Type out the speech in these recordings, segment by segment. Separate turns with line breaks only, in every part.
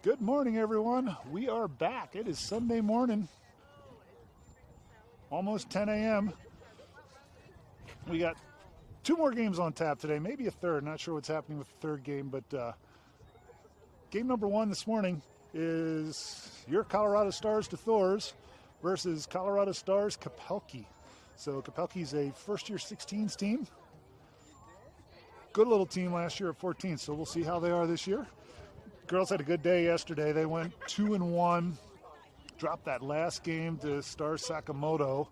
Good morning, everyone. We are back. It is Sunday morning, almost 10 a.m. We got two more games on tap today, maybe a third. Not sure what's happening with the third game, but game number one this morning is your Colorado Stars Gold-deThouars versus Colorado Stars Kapelke. So Kapelke's a first-year 16s team. Good little team last year at 14, so we'll see how they are this year. Girls had a good day yesterday. They went 2-1, dropped that last game to Stars Sakamoto,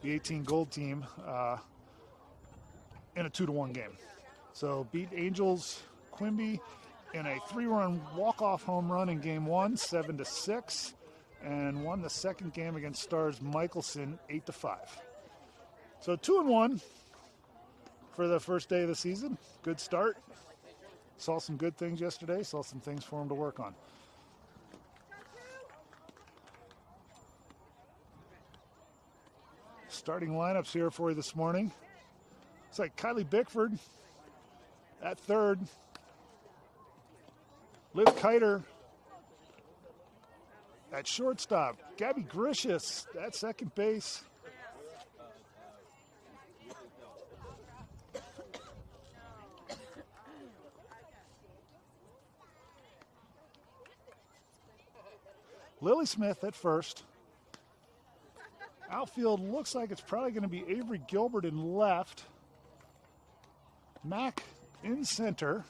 the 18 gold team, in a 2-1 game. So beat Angels Quimby in a 3-run walk-off home run in game one, 7-6, and won the second game against Stars Michelson, 8-5. So 2-1 for the first day of the season. Good start. Saw some good things yesterday, saw some things for them to work on. Starting lineups here for you this morning. It's like Kylie Bickford at third. Liv Kiter at shortstop. Gabby Gricius at second base. Lily Smith at first. Outfield looks like it's probably going to be Avery Gilbert in left. Mack in center.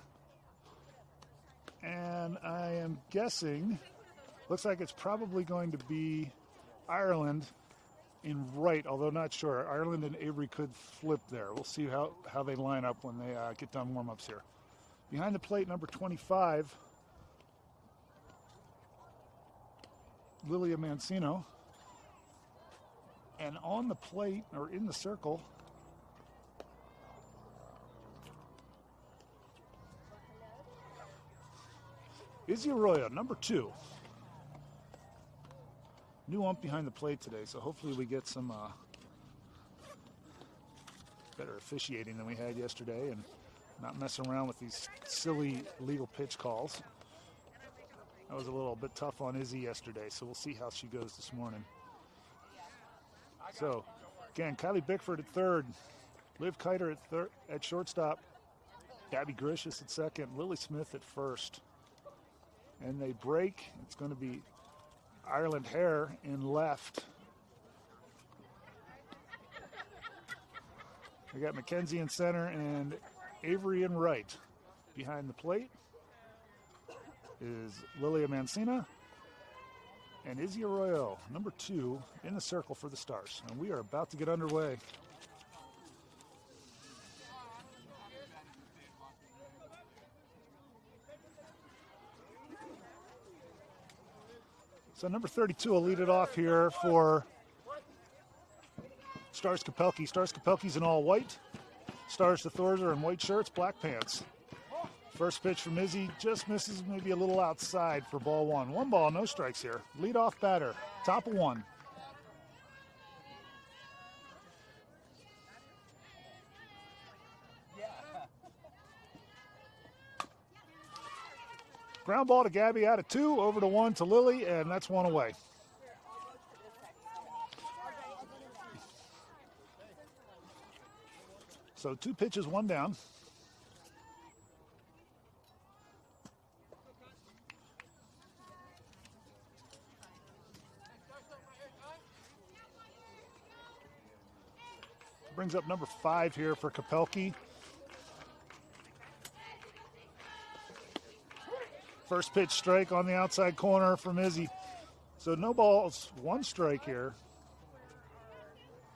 And I am guessing, looks like it's probably going to be Ireland in right, although not sure. Ireland and Avery could flip there. We'll see how they line up when they get done warm-ups here. Behind the plate, number 25, Lilia Mancino. And on the plate, or in the circle, Izzy Arroyo, number 2. New ump behind the plate today, so hopefully we get some better officiating than we had yesterday and not mess around with these silly legal pitch calls. That was a little bit tough on Izzy yesterday, so we'll see how she goes this morning. So, again, Kylie Bickford at third, Liv Kiter at shortstop, Gabby Gricius at second, Lily Smith at first. And they break. It's going to be Ireland Hare in left. We got Mackenzie in center and Avery in right. Behind the plate is Lilia Mancina and Izzy Arroyo, number 2, in the circle for the Stars. And we are about to get underway. So number 32 will lead it off here for Stars Kapelke. Stars Kapelke's in all white. Stars Gold-deThouars are in white shirts, black pants. First pitch from Izzy just misses, maybe a little outside for ball 1. 1 ball, no strikes here. Leadoff batter, top of 1. Ground ball to Gabby out of 2, over to 1 to Lily, and that's 1 away. So 2 pitches, 1 down. Brings up number 5 here for Kapelke. First pitch strike on the outside corner from Izzy. So no balls, 1 strike here.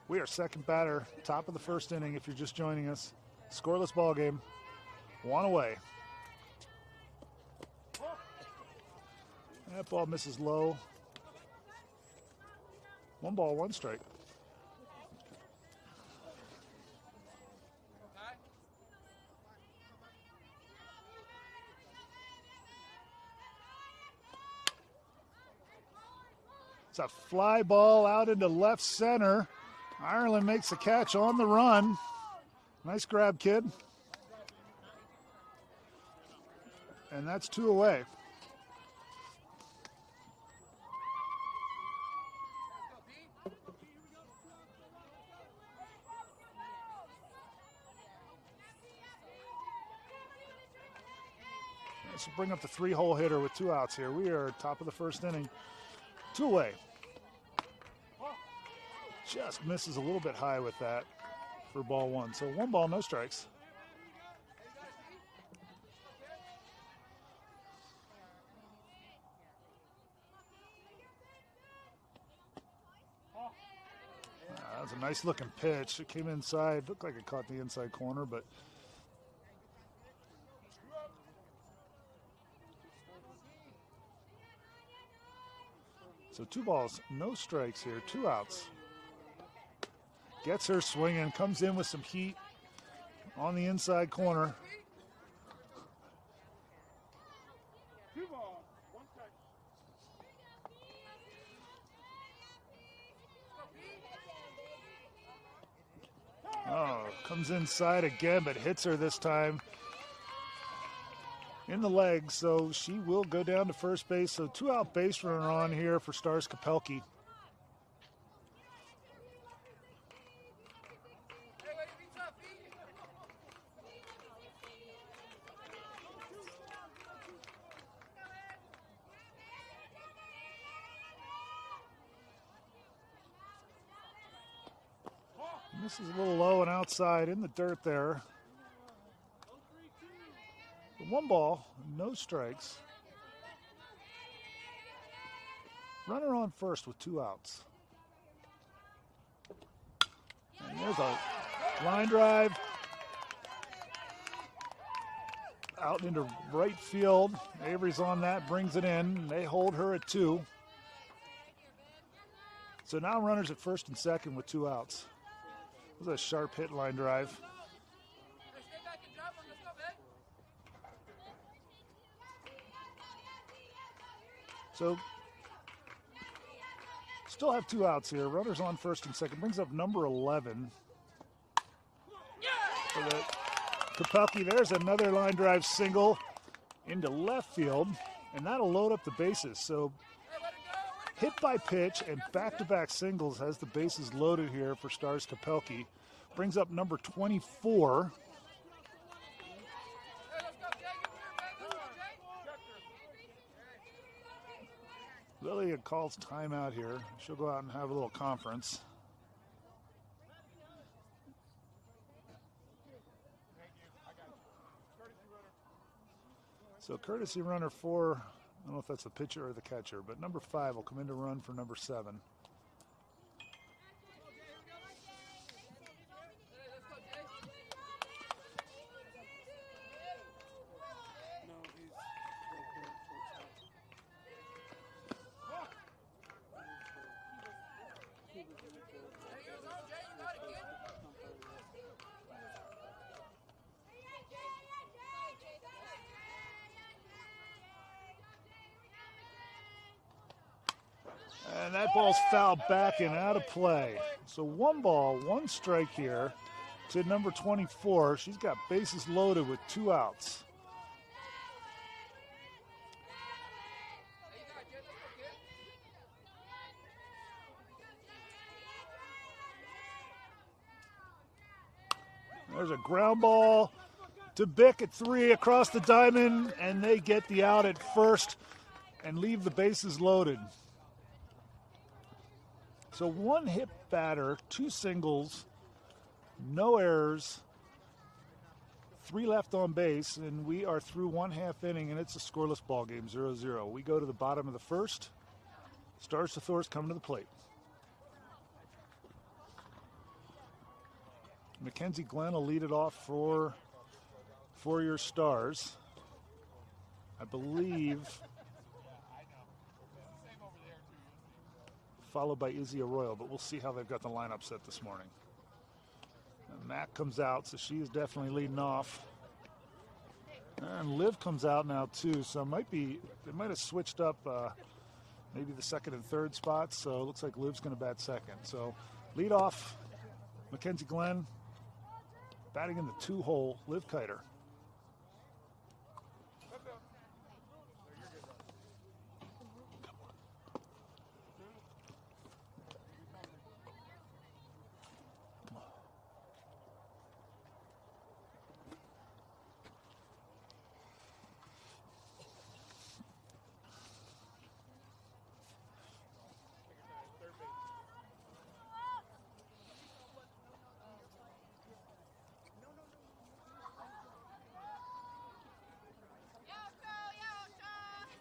We are second batter, top of the first inning if you're just joining us. Scoreless ball game, 1 away. That ball misses low. 1 ball, 1 strike. It's a fly ball out into left center. Ireland makes a catch on the run. Nice grab, kid. And that's 2 away. This will bring up the 3-hole hitter with 2 outs here. We are top of the first inning. 2 away. Just misses a little bit high with that for ball 1. So 1 ball, no strikes. That was a nice looking pitch. It came inside. Looked like it caught the inside corner, but so 2 balls, no strikes here, 2 outs. Gets her swinging, comes in with some heat on the inside corner. Oh, comes inside again, but hits her this time in the leg, so she will go down to first base. So 2-out base runner on here for Stars Kapelke. This is a little low and outside in the dirt there. 1 ball, no strikes. Runner on first with 2 outs. And there's a line drive out into right field. Avery's on that, brings it in. They hold her at 2. So now runners at first and second with 2 outs. This is a sharp hit line drive. So still have 2 outs here. Runners on first and second. Brings up number 11. For the Kapelke, there's another line drive single into left field, and that'll load up the bases. So hit by pitch and back-to-back singles has the bases loaded here for Stars Kapelke. Brings up number 24. Lilia calls timeout here. She'll go out and have a little conference. So courtesy runner for, I don't know if that's the pitcher or the catcher, but number 5 will come in to run for number 7. And that ball's fouled back and out of play. So 1 ball, 1 strike here to number 24. She's got bases loaded with 2 outs. There's a ground ball to Bick at 3 across the diamond, and they get the out at first and leave the bases loaded. So 1 hit batter, 2 singles, no errors, 3 left on base, and we are through 1/2 inning, and it's a scoreless ball game, 0-0. We go to the bottom of the first. Gold-deThouars coming to the plate. Mackenzie Glenn will lead it off for your Stars. I believe followed by Izzy Arroyo, but we'll see how they've got the lineup set this morning. And Mac comes out, so she is definitely leading off. And Liv comes out now too, so they might have switched up maybe the second and third spots, so it looks like Liv's going to bat second. So lead off, Mackenzie Glenn, batting in the 2-hole, Liv Kiter.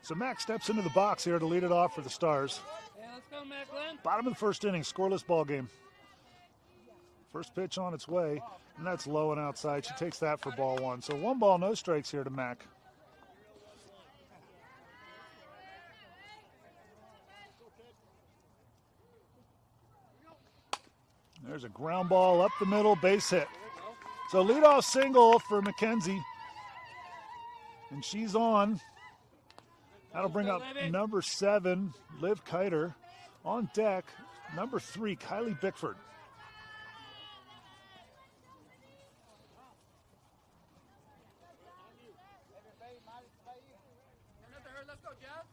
So Mac steps into the box here to lead it off for the Stars.
Yeah, let's go, Macklin.
Bottom of the first inning, scoreless ball game. First pitch on its way, and that's low and outside. She takes that for ball one. So 1 ball, no strikes here to Mac. There's a ground ball up the middle, base hit. So leadoff single for Mackenzie. And she's on. That'll bring up number 7, Liv Kiter. On deck, number 3, Kylie Bickford.
Let's go, Jeff.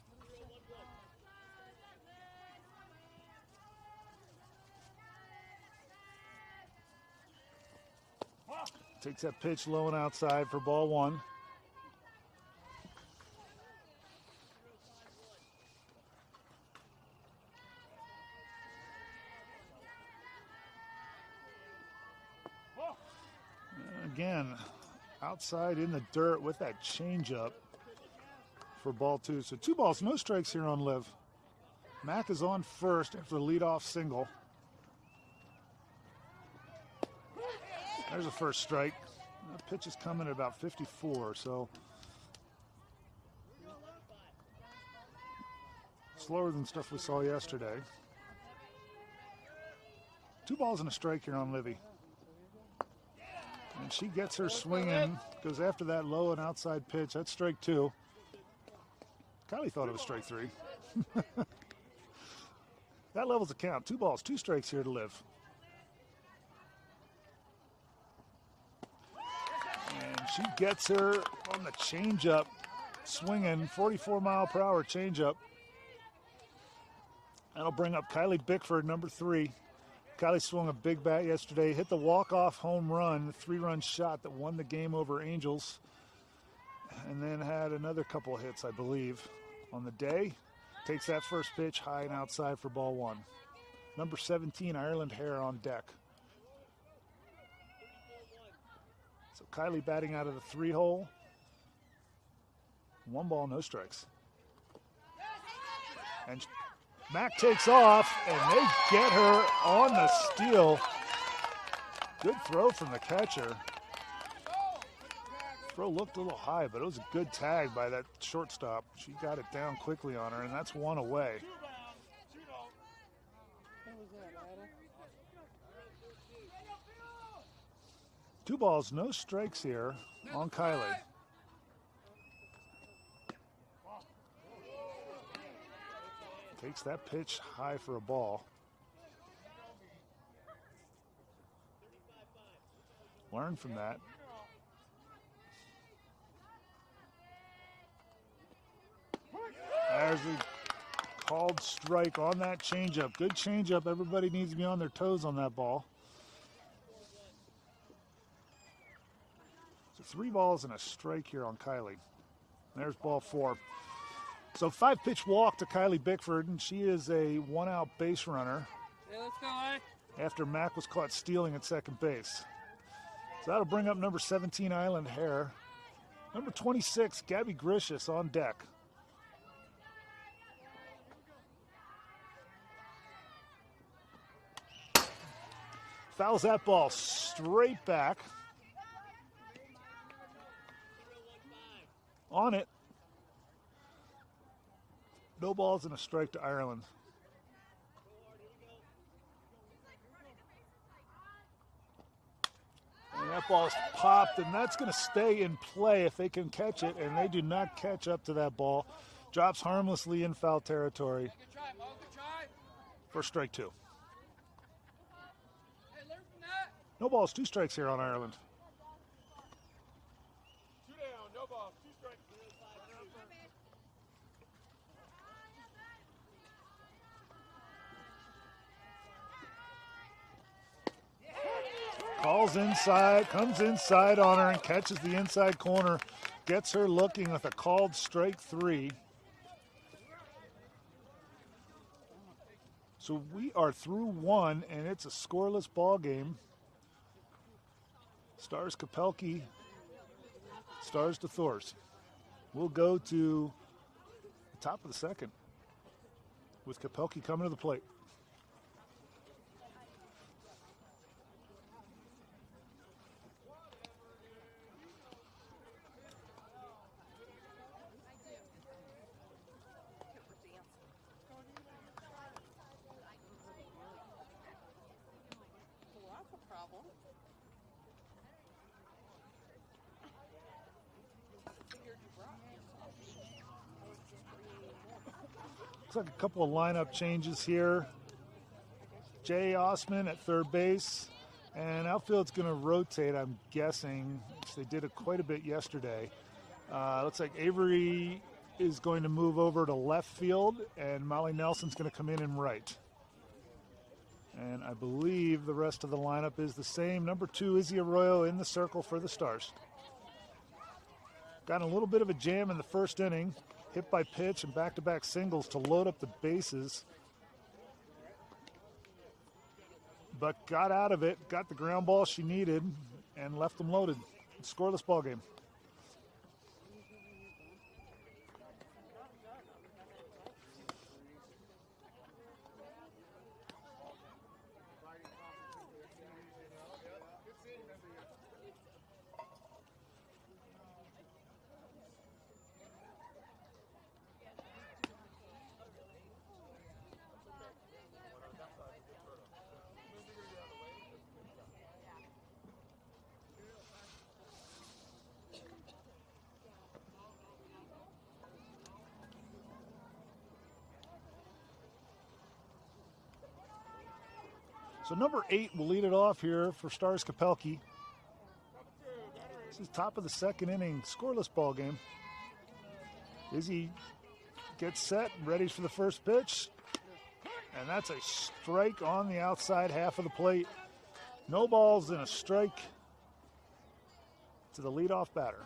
Takes that pitch low and outside for ball one. Again, outside in the dirt with that changeup for ball two. So 2 balls, no strikes here on Liv. Mac is on first after the leadoff single. There's a first strike. That pitch is coming at about 54, so slower than stuff we saw yesterday. 2 balls and a strike here on Livy. And she gets her swinging, goes after that low and outside pitch. That's strike 2. Kylie thought it was strike 3. That levels the count. 2 balls, 2 strikes here to Liv. And she gets her on the changeup, swinging 44-mile-per-hour changeup. That'll bring up Kylie Bickford, number 3. Kylie swung a big bat yesterday, hit the walk-off home run, the 3-run shot that won the game over Angels, and then had another couple of hits, I believe, on the day. Takes that first pitch high and outside for ball one. Number 17, Ireland Hare on deck. So Kylie batting out of the 3-hole. 1 ball, no strikes. And Mac takes off, and they get her on the steal. Good throw from the catcher. Throw looked a little high, but it was a good tag by that shortstop. She got it down quickly on her, and that's 1 away. Two balls, no strikes here on Kylie. Takes that pitch high for a ball. Learn from that. There's a called strike on that changeup. Good changeup. Everybody needs to be on their toes on that ball. So 3 balls and a strike here on Kylie. There's ball 4. So 5-pitch walk to Kylie Bickford, and she is a 1-out base runner.
Yeah, let's go, eh?
After Mac was caught stealing at second base. So that'll bring up number 17, Island Hare. Number 26, Gabby Gricius on deck. Fouls that ball straight back. On it. No balls and a strike to Ireland. And that ball's popped, and that's going to stay in play if they can catch it, and they do not catch up to that ball. Drops harmlessly in foul territory for strike 2. No balls, 2 strikes here on Ireland.
2 down, no balls, 2 strikes.
Calls inside, comes inside on her and catches the inside corner. Gets her looking with a called strike 3. So we are through 1, and it's a scoreless ball game. Stars Kapelke, Gold-deThouars. We'll go to Top of the second with Kapelke coming to the plate. Looks like a couple of lineup changes here. Jay Osman at third base, and outfield's going to rotate, I'm guessing. They did it quite a bit yesterday. Looks like Avery is going to move over to left field, and Molly Nelson's going to come in right. And I believe the rest of the lineup is the same. Number 2, Izzy Arroyo in the circle for the Stars. Got a little bit of a jam in the first inning. Hit by pitch and back-to-back singles to load up the bases. But got out of it, got the ground ball she needed, and left them loaded. Scoreless ball game. So number 8 will lead it off here for Stars Kapelke. This is top of the second inning, scoreless ball game. Izzy gets set, ready for the first pitch. And that's a strike on the outside half of the plate. No balls and a strike to the leadoff batter.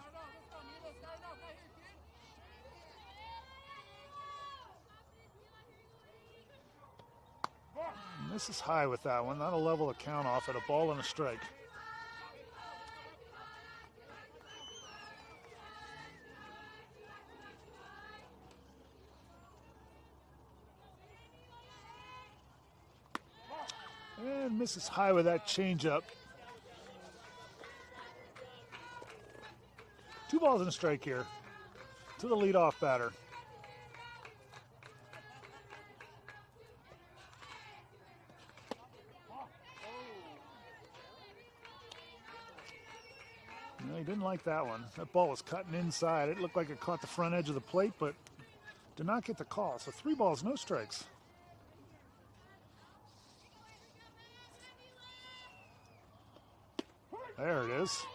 This is high with that one. That'll level the count off at a ball and a strike. And misses high with that changeup. 2 balls and a strike here to the leadoff batter. No, he didn't like that one. That ball was cutting inside. It looked like it caught the front edge of the plate, but did not get the call. So 3 balls, no strikes. There it is.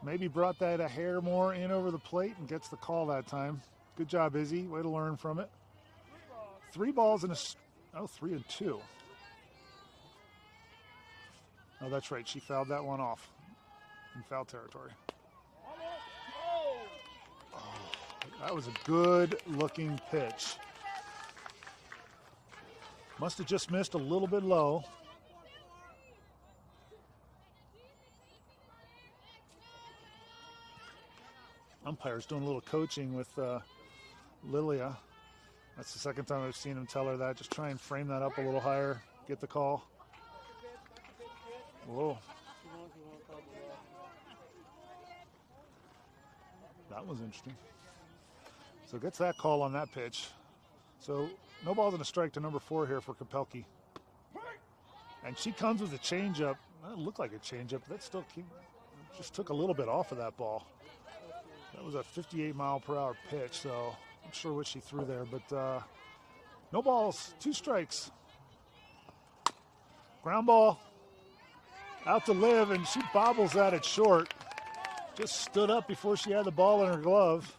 Maybe brought that a hair more in over the plate and gets the call that time. Good job, Izzy. Way to learn from it. 3 balls and 3 and 2. Oh, that's right. She fouled that one off in foul territory. Oh, that was a good-looking pitch. Must have just missed a little bit low. Umpire's doing a little coaching with Lilia. That's the second time I've seen him tell her that. Just try and frame that up a little higher, get the call. Whoa. That was interesting. So gets that call on that pitch. So no balls and a strike to number 4 here for Kapelke. And she comes with a changeup. That looked like a changeup, but that still just took a little bit off of that ball. That was a 58-mile-per-hour pitch, so I'm not sure what she threw there. But no balls, 2 strikes. Ground ball out to Liv, and she bobbles at it short. Just stood up before she had the ball in her glove.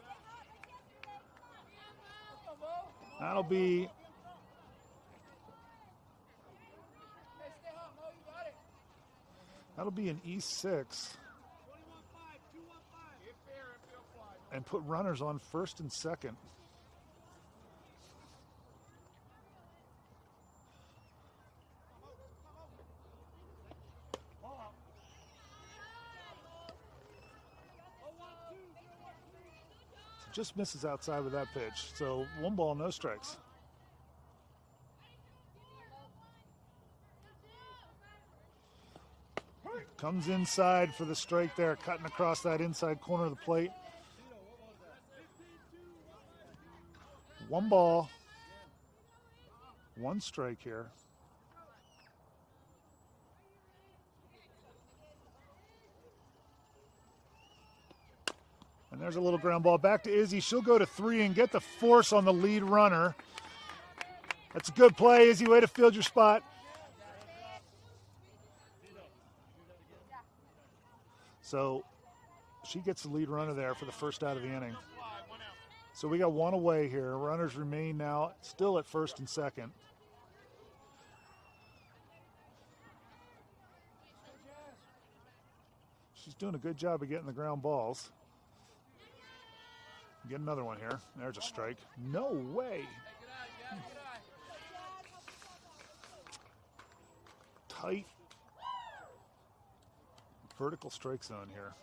That'll be an E6. And put runners on first and second. Just misses outside with that pitch. So 1 ball, no strikes. Comes inside for the strike there, cutting across that inside corner of the plate. 1 ball, 1 strike here. And there's a little ground ball back to Izzy. She'll go to 3 and get the force on the lead runner. That's a good play, Izzy. Way to field your spot. So she gets the lead runner there for the first out of the inning. So we got 1 away here. Runners remain now still at first and second. She's doing a good job of getting the ground balls. Get another one here. There's a strike. No way. Tight vertical strike zone here.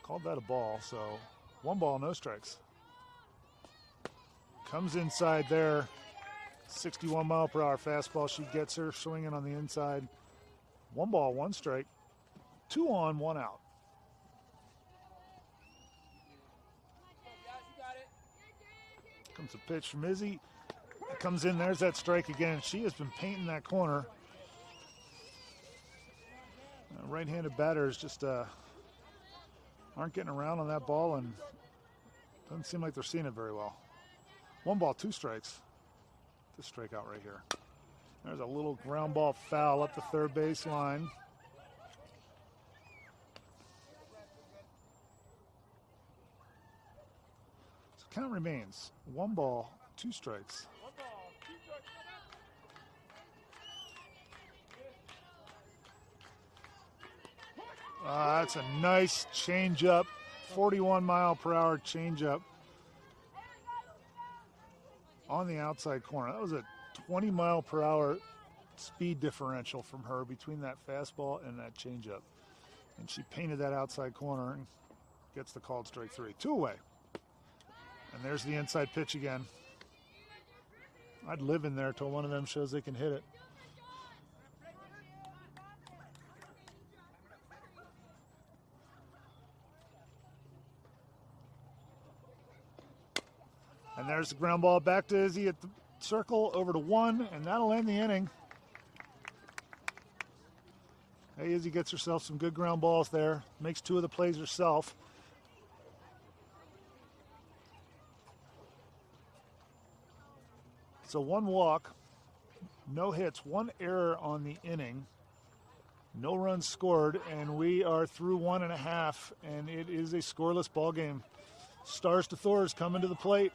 Called that a ball, so 1 ball, no strikes. Comes inside there. 61 mile per hour fastball. She gets her swinging on the inside. 1 ball, 1 strike. 2 on, 1 out. Comes a pitch from Izzy. Comes in, there's that strike again. She has been painting that corner. Right-handed batters just aren't getting around on that ball, and doesn't seem like they're seeing it very well. 1 ball, 2 strikes. This strikeout right here. There's a little ground ball foul up the third base line. So count remains 1 ball, 2 strikes. That's a nice changeup, 41 mile per hour changeup on the outside corner. That was a 20 mile per hour speed differential from her between that fastball and that changeup. And she painted that outside corner and gets the called strike 3. 2 away. And there's the inside pitch again. I'd live in there till one of them shows they can hit it. And there's the ground ball back to Izzy at the circle, over to 1, and that'll end the inning. Hey, Izzy gets herself some good ground balls there. Makes 2 of the plays herself. So 1 walk, no hits, 1 error on the inning. No runs scored, and we are through 1.5, and it is a scoreless ball game. Gold-deThouars coming to the plate.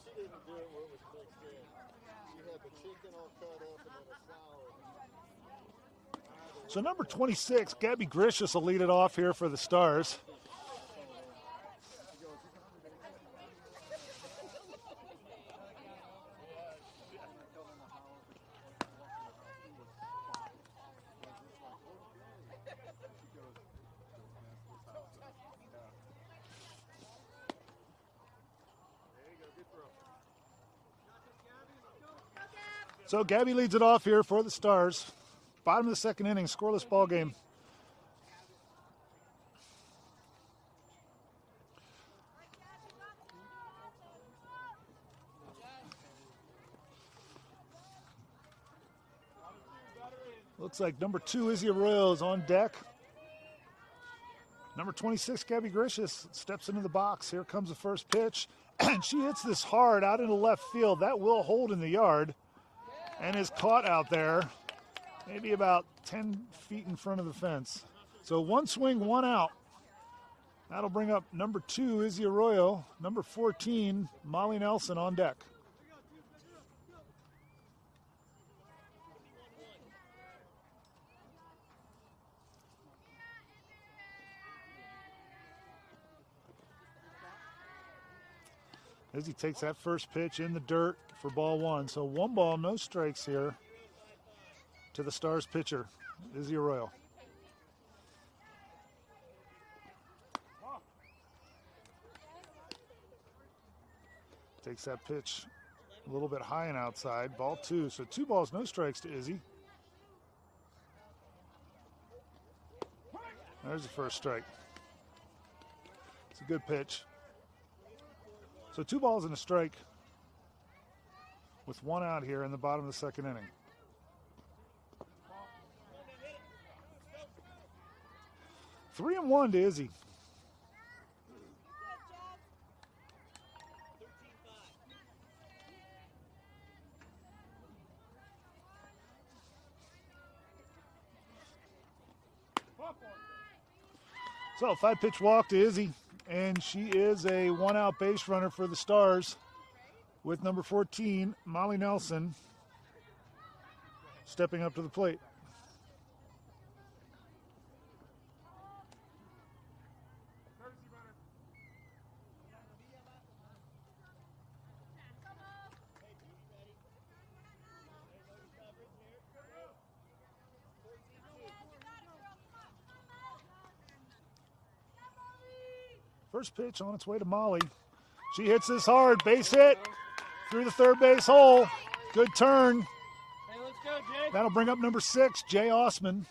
She didn't do it where it was mixed in. She had the chicken all cut up and then a salad.
So number 26, Gabby Grishus will lead it off here for the Stars. So Gabby leads it off here for the Stars. Bottom of the second inning, scoreless ball game. Looks like number 2, Izzy Arroyo, is on deck. Number 26, Gabby Grishus, steps into the box. Here comes the first pitch. And she hits this hard out into left field. That will hold in the yard and is caught out there, maybe about 10 feet in front of the fence. So 1 swing, 1 out. That'll bring up number 2, Izzy Arroyo. Number 14, Molly Nelson on deck. Izzy takes that first pitch in the dirt for ball one. So 1 ball, no strikes here to the Stars pitcher, Izzy Arroyo. Takes that pitch a little bit high and outside. Ball 2. So 2 balls, no strikes to Izzy. There's the first strike. It's a good pitch. So 2 balls and a strike with 1 out here in the bottom of the 2nd inning. Three and 1 to Izzy. So 5-pitch walk to Izzy, and she is a 1-out base runner for the Stars with number 14, Molly Nelson, stepping up to the plate. First pitch on its way to Molly. She hits this hard. Base hit through the 3rd base hole. Good turn.
Hey, let's go, Jay.
That'll bring up number 6, Jay Osman.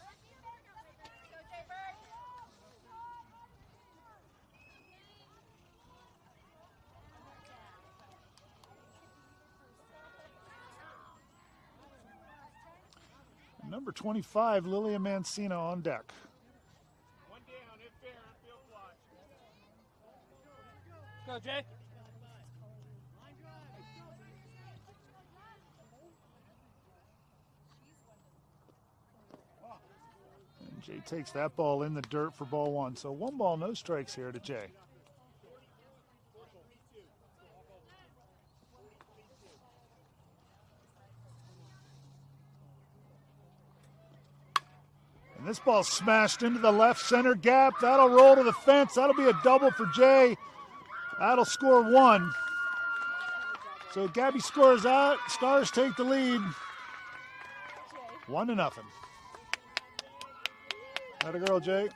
Number 25, Lilia Mancina on deck.
One down, hit fair, field fly. Let's go, Jay.
And Jay takes that ball in the dirt for ball 1. So 1 ball, no strikes here to Jay. And this ball smashed into the left center gap. That'll roll to the fence. That'll be a double for Jay. That'll score 1. So Gabby scores out. Stars take the lead. 1-0. Atta girl, Jay.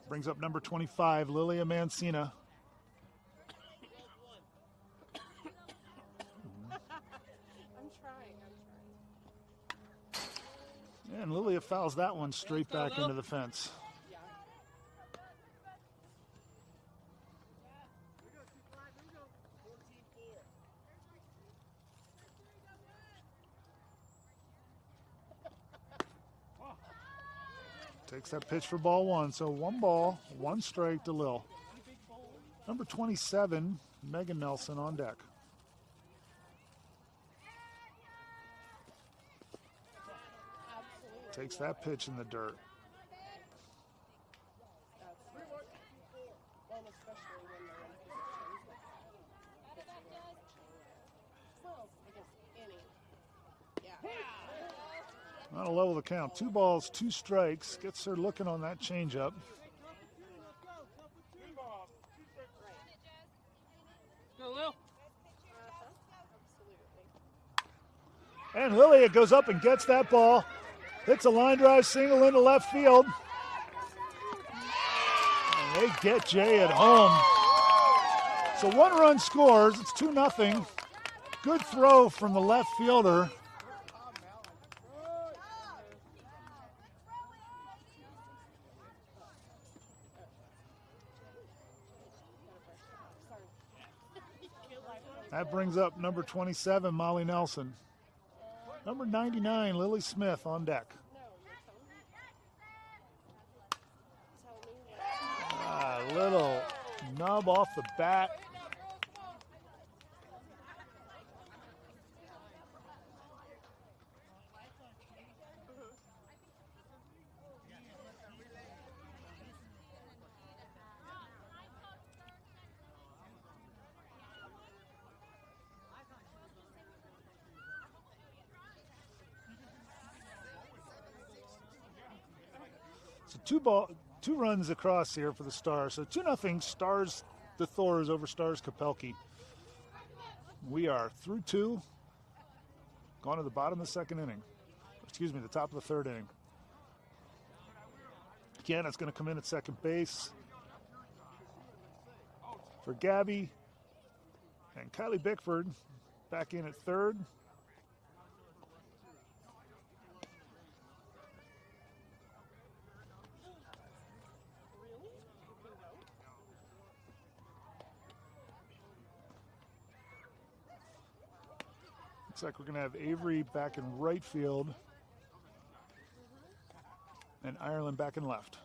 Brings up number 25, Lilia Mancina. And Lilia fouls that one straight back into the fence. Takes that pitch for ball 1. So 1 ball, 1 strike to Lil. Number 27, Megan Nelson on deck. Takes that pitch in the dirt. That'll level the count. 2 balls, 2 strikes. Gets her looking on that changeup.
Go, Lil.
And Lilia goes up and gets that ball. Hits a line drive single into left field. And they get Jay at home. So 1 run scores. It's 2-0. Good throw from the left fielder. That brings up number 27, Molly Nelson. Number 99, Lily Smith on deck. Little nub off the bat. So two runs across here for the Stars. So 2-0 Stars Gold-deThouars over Stars Kapelke. We are through 2. Gone to the bottom of the second inning. Excuse me, the top of the third inning. Again, it's going to come in at second base for Gabby. And Kylie Bickford back in at third. Looks like we're going to have Avery back in right field and Ireland back in left.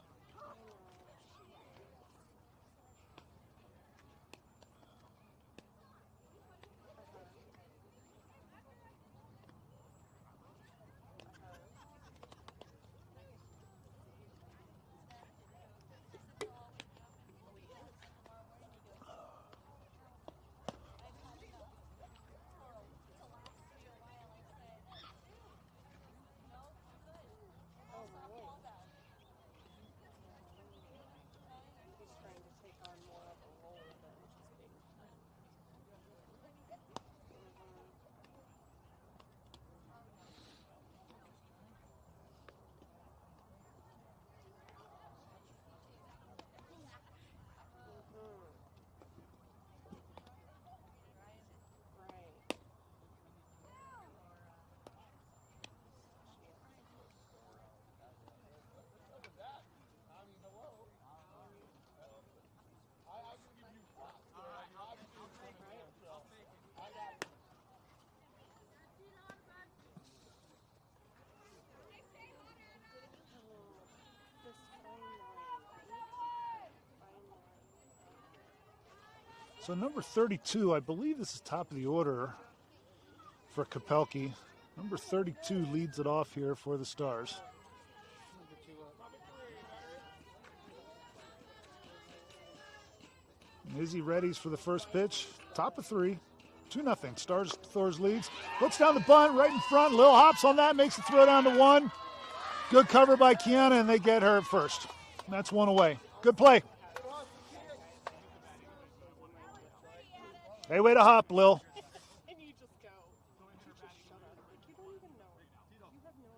So number 32, I believe this is top of the order for Kapelke. Number 32 leads it off here for the Stars. Izzy readies for the first pitch. Top of 3. 2-0. Stars Thors leads. Looks down the bunt right in front. Lil hops on that, makes the throw down to 1. Good cover by Kiana, and they get her at first. That's 1 away. Good play. Hey, way to hop, Lil.
And you just go. You just shut up. Like, you don't even know. You have no idea.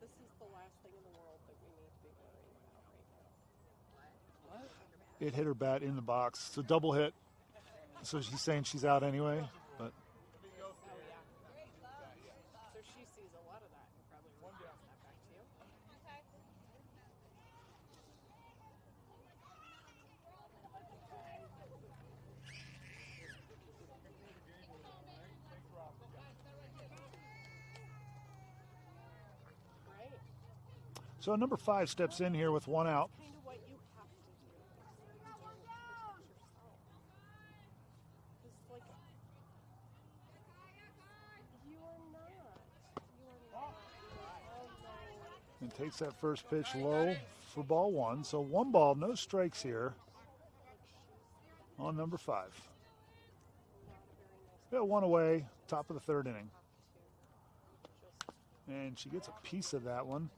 This is the last thing in the world that we need to be worrying about right now.
It hit her bat in the box. It's a double hit. So she's saying she's out anyway. But
Oh, yeah. So she sees a lot of that and probably won't pass that back to you. Right?
so number 5 steps in here with 1 out.
Kind of what you have to do. Protect yourself. It's like, you are not. You are not.
And takes that first pitch low for ball 1. So 1 ball, no strikes here on number 5. Yeah, 1 away, top of the third inning. And she gets a piece of that one.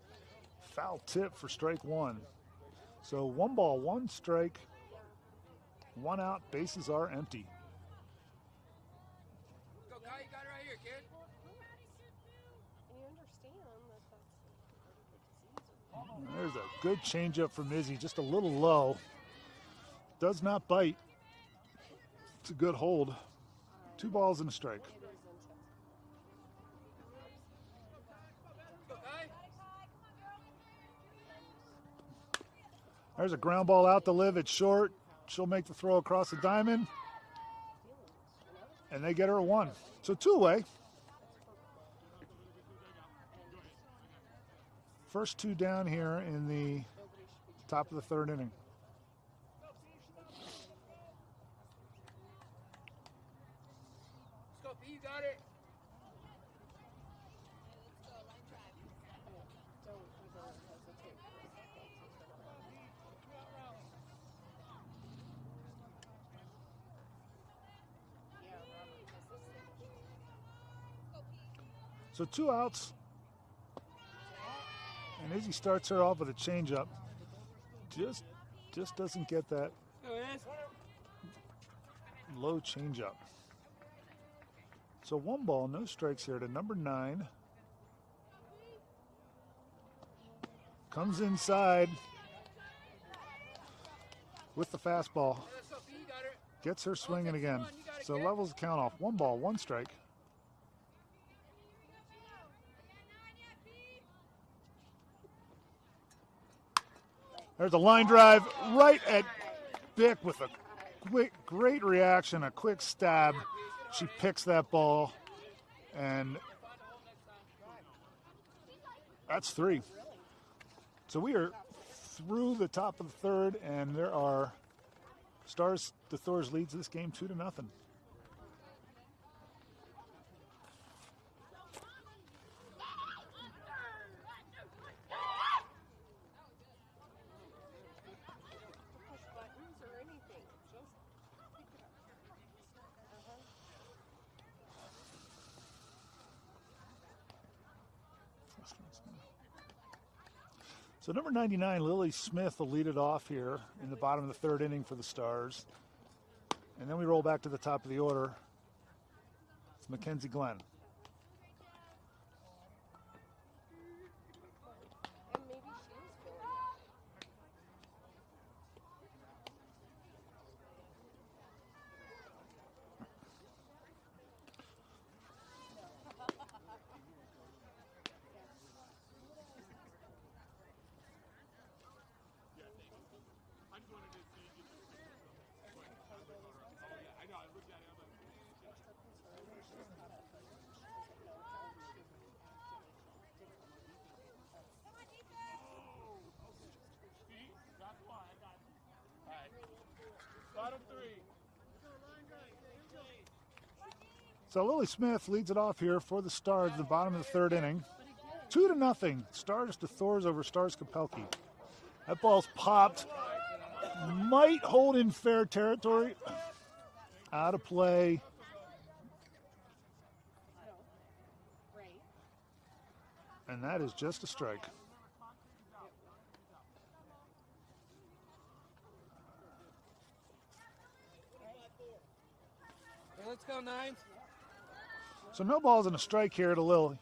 Foul tip for strike 1. So 1 ball, 1 strike, 1 out, bases are empty.
Go, Kai, you got it right here, kid.
And you understand that that's a pretty good season.
There's a good changeup from Izzy, just a little low. Does not bite. It's a good hold. 2 balls and a strike.
It is intense.
Go, Kai.
There's a ground ball out to Liv. It's short. She'll make the throw across the diamond. And they get her a 1. So 2 away. First 2 down here in the top of the third inning.
Let's go, P. You got it.
Don't ever hesitate for a second to turn around. Yeah, Robert has this thing.
So 2 outs. And Izzy starts her off with a changeup. Just doesn't get that low changeup. So 1 ball, no strikes here to number 9. Comes inside with the fastball. Gets her swinging again. So levels the count off. 1 ball, 1 strike. There's a line drive right at Bick with a great reaction, a quick stab. She picks that ball, and that's 3. So we are through the top of the 3rd, and there are Gold-deThouars leads this game 2-0. So number 99, Lily Smith, will lead it off here in the bottom of the 3rd inning for the Stars. And then we roll back to the top of the order. It's Mackenzie Glenn. So Lily Smith leads it off here for the Stars at the bottom of the 3rd inning. 2-0. Gold-deThouars over Stars Kapelke. That ball's popped. Might hold in fair territory. Out of play. And that is just a strike.
Hey, let's go, 9.
So no balls and a strike here to Lily.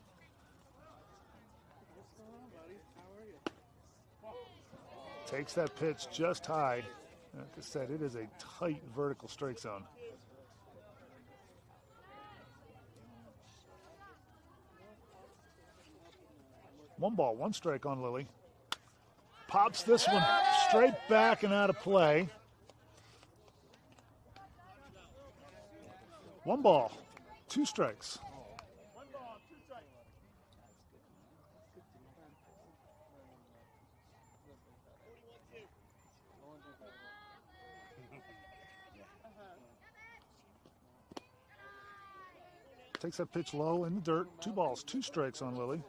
Takes that pitch just high. Like I said, it is a tight vertical strike zone. One ball, 1 strike on Lily. Pops this one straight back and out of play. 1 ball, 2 strikes. Takes that pitch low in the dirt. 2 balls, 2 strikes on Lily.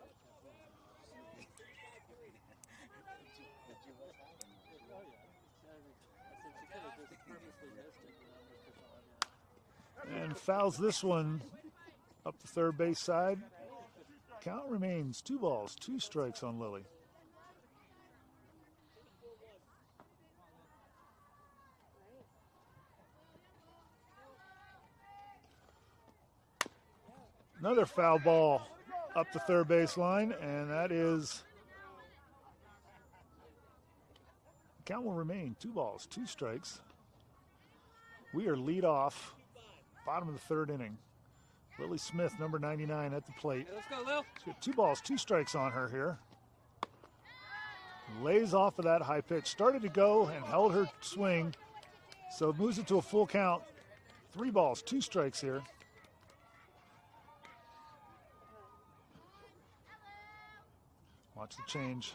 And fouls this one up the 3rd base side. Count remains 2 balls, 2 strikes on Lily. Another foul ball up the 3rd base line, and that is, count will remain 2 balls, 2 strikes. We are lead off, bottom of the 3rd inning. Lily Smith, number 99, at the plate.
Hey, let's go, Lil.
She's got 2 balls, 2 strikes on her here. Lays off of that high pitch. Started to go and held her swing, so moves it to a full count. 3 balls, 2 strikes here. Watch the change.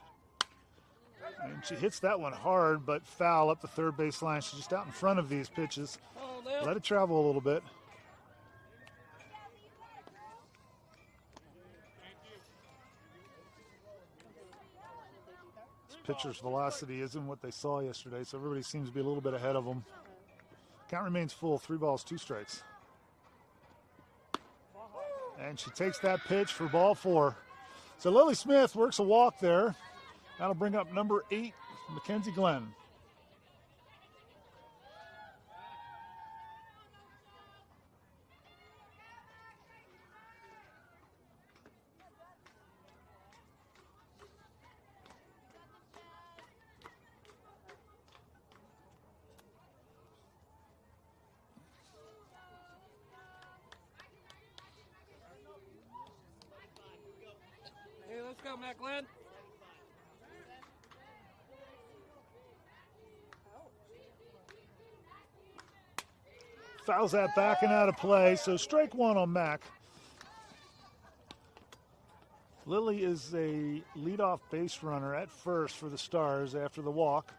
And she hits that one hard, but foul up the 3rd base line. She's just out in front of these pitches. Let it travel a little bit. This pitcher's velocity isn't what they saw yesterday, so everybody seems to be a little bit ahead of them. Count remains full, 3 balls, 2 strikes. And she takes that pitch for ball 4. So Lily Smith works a walk there. That'll bring up number 8, Mackenzie Glenn.
Hey, let's go, Matt Glenn.
Fouls that back and out of play, so strike one on Mac. Lily is a leadoff base runner at first for the Stars after the walk.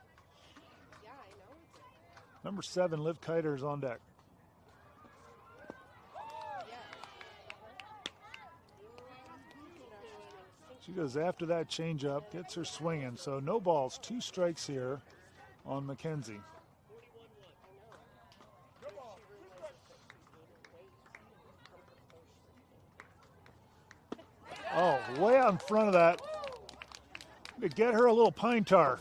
Yeah, I know.
Number 7, Liv Kiter is on deck.
Yeah.
She goes after that changeup, gets her swinging. So no balls, 2 strikes here on Mackenzie. Oh, way out in front of that. To get her a little pine tar.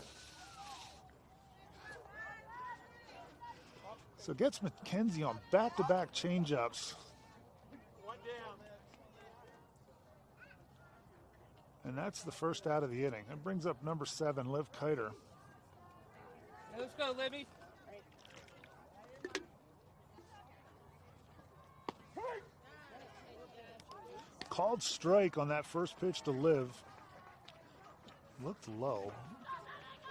So gets Mackenzie on back-to-back changeups. And that's the first out of the inning. That brings up number 7, Liv Kiter.
Hey, let's go, Libby.
Called strike on that first pitch to Liv. Looked low.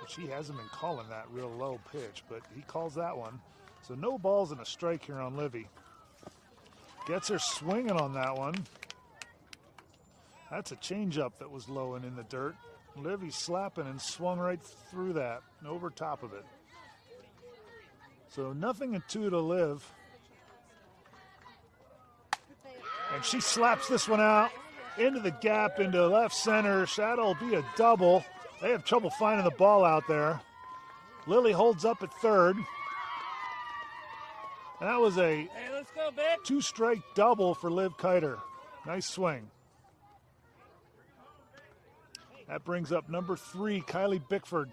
She hasn't been calling that real low pitch, but he calls that one. So no balls and a strike here on Livy. Gets her swinging on that one. That's a changeup that was low and in the dirt. Livy slapping and swung right through that and over top of it. So 0-2 to Liv. And she slaps this one out into the gap, into left center. That'll be a double. They have trouble finding the ball out there. Lily holds up at third. And that was a
Hey, let's go, Vic.
2-strike double for Liv Kiter. Nice swing. That brings up number 3, Kylie Bickford.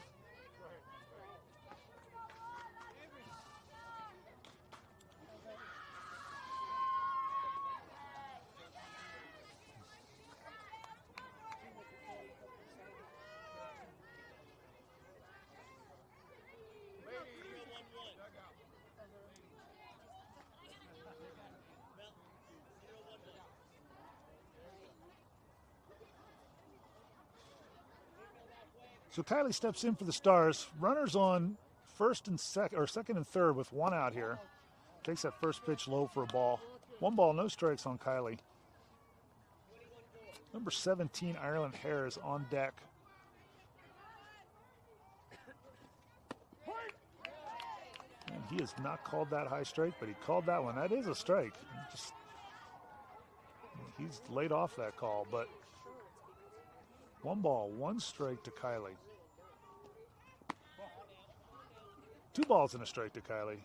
So Kylie steps in for the Stars. Runners on second and third with 1 out here. Takes that first pitch low for a ball. 1 ball, no strikes on Kylie. Number 17, Ireland Hare is on deck. And he has not called that high strike, but he called that one. That is a strike. He's laid off that call, but 1 ball, 1 strike to Kylie. 2 balls and a strike to Kylie.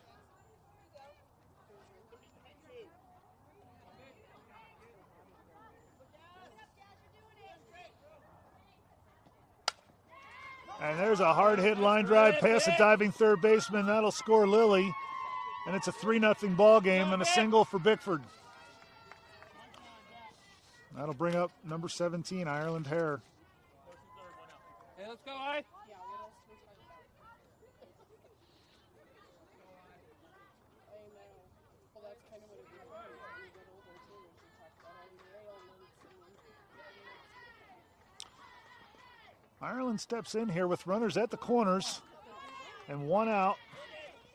And there's a hard hit line drive past the diving third baseman. That'll score Lily. And it's a 3-0 ball game and a single for Bickford. That'll bring up number 17, Ireland Hare.
Hey, let's go, I.
Yeah, what else do we talk about? I know. Well, that's kind of what it becomes when you get older, too, as you talk about all the ailments and...
Ireland steps in here with runners at the corners and 1 out.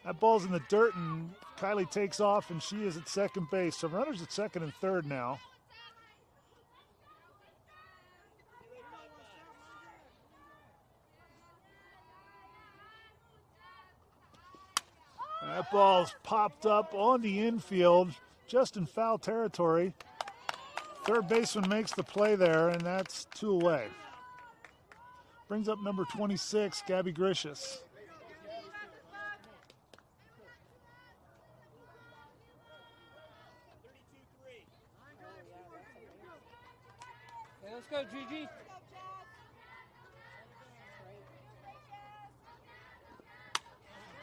That ball's in the dirt and Kylie takes off and she is at second base. So runners at second and third now. And that ball's popped up on the infield, just in foul territory. Third baseman makes the play there, and that's 2 away. Brings up number 26, Gabby Gricius.
Hey, let's go, Gigi.
Right.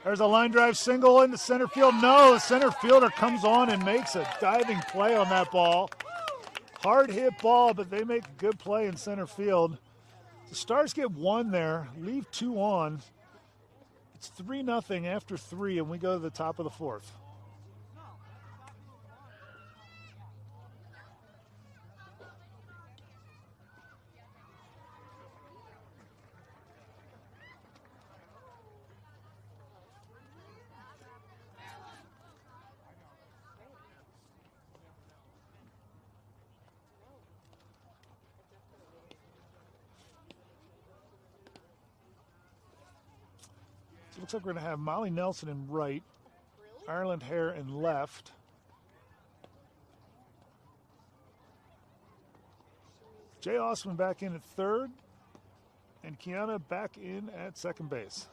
There's a line drive single into center field. No, the center fielder comes on and makes a diving play on that ball. Hard hit ball, but they make a good play in center field. The Stars get one there, leave two on. It's 3-0 after 3, and we go to the top of the fourth. So it looks like we're going to have Molly Nelson in right, Ireland Hare in left. Jay Osman back in at third, and Kiana back in at second base.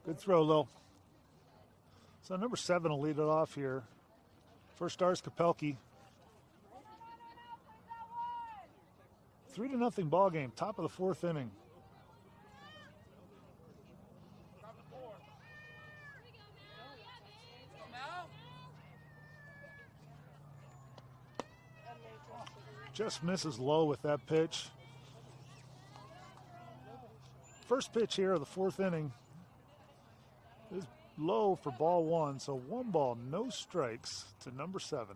Good throw, Lil. So number 7 will lead it off here. First Stars Kapelke. 3-0 ball game, top of the fourth inning. Just misses low with that pitch. First pitch here of the fourth inning is low for ball 1, so 1 ball, no strikes to number 7.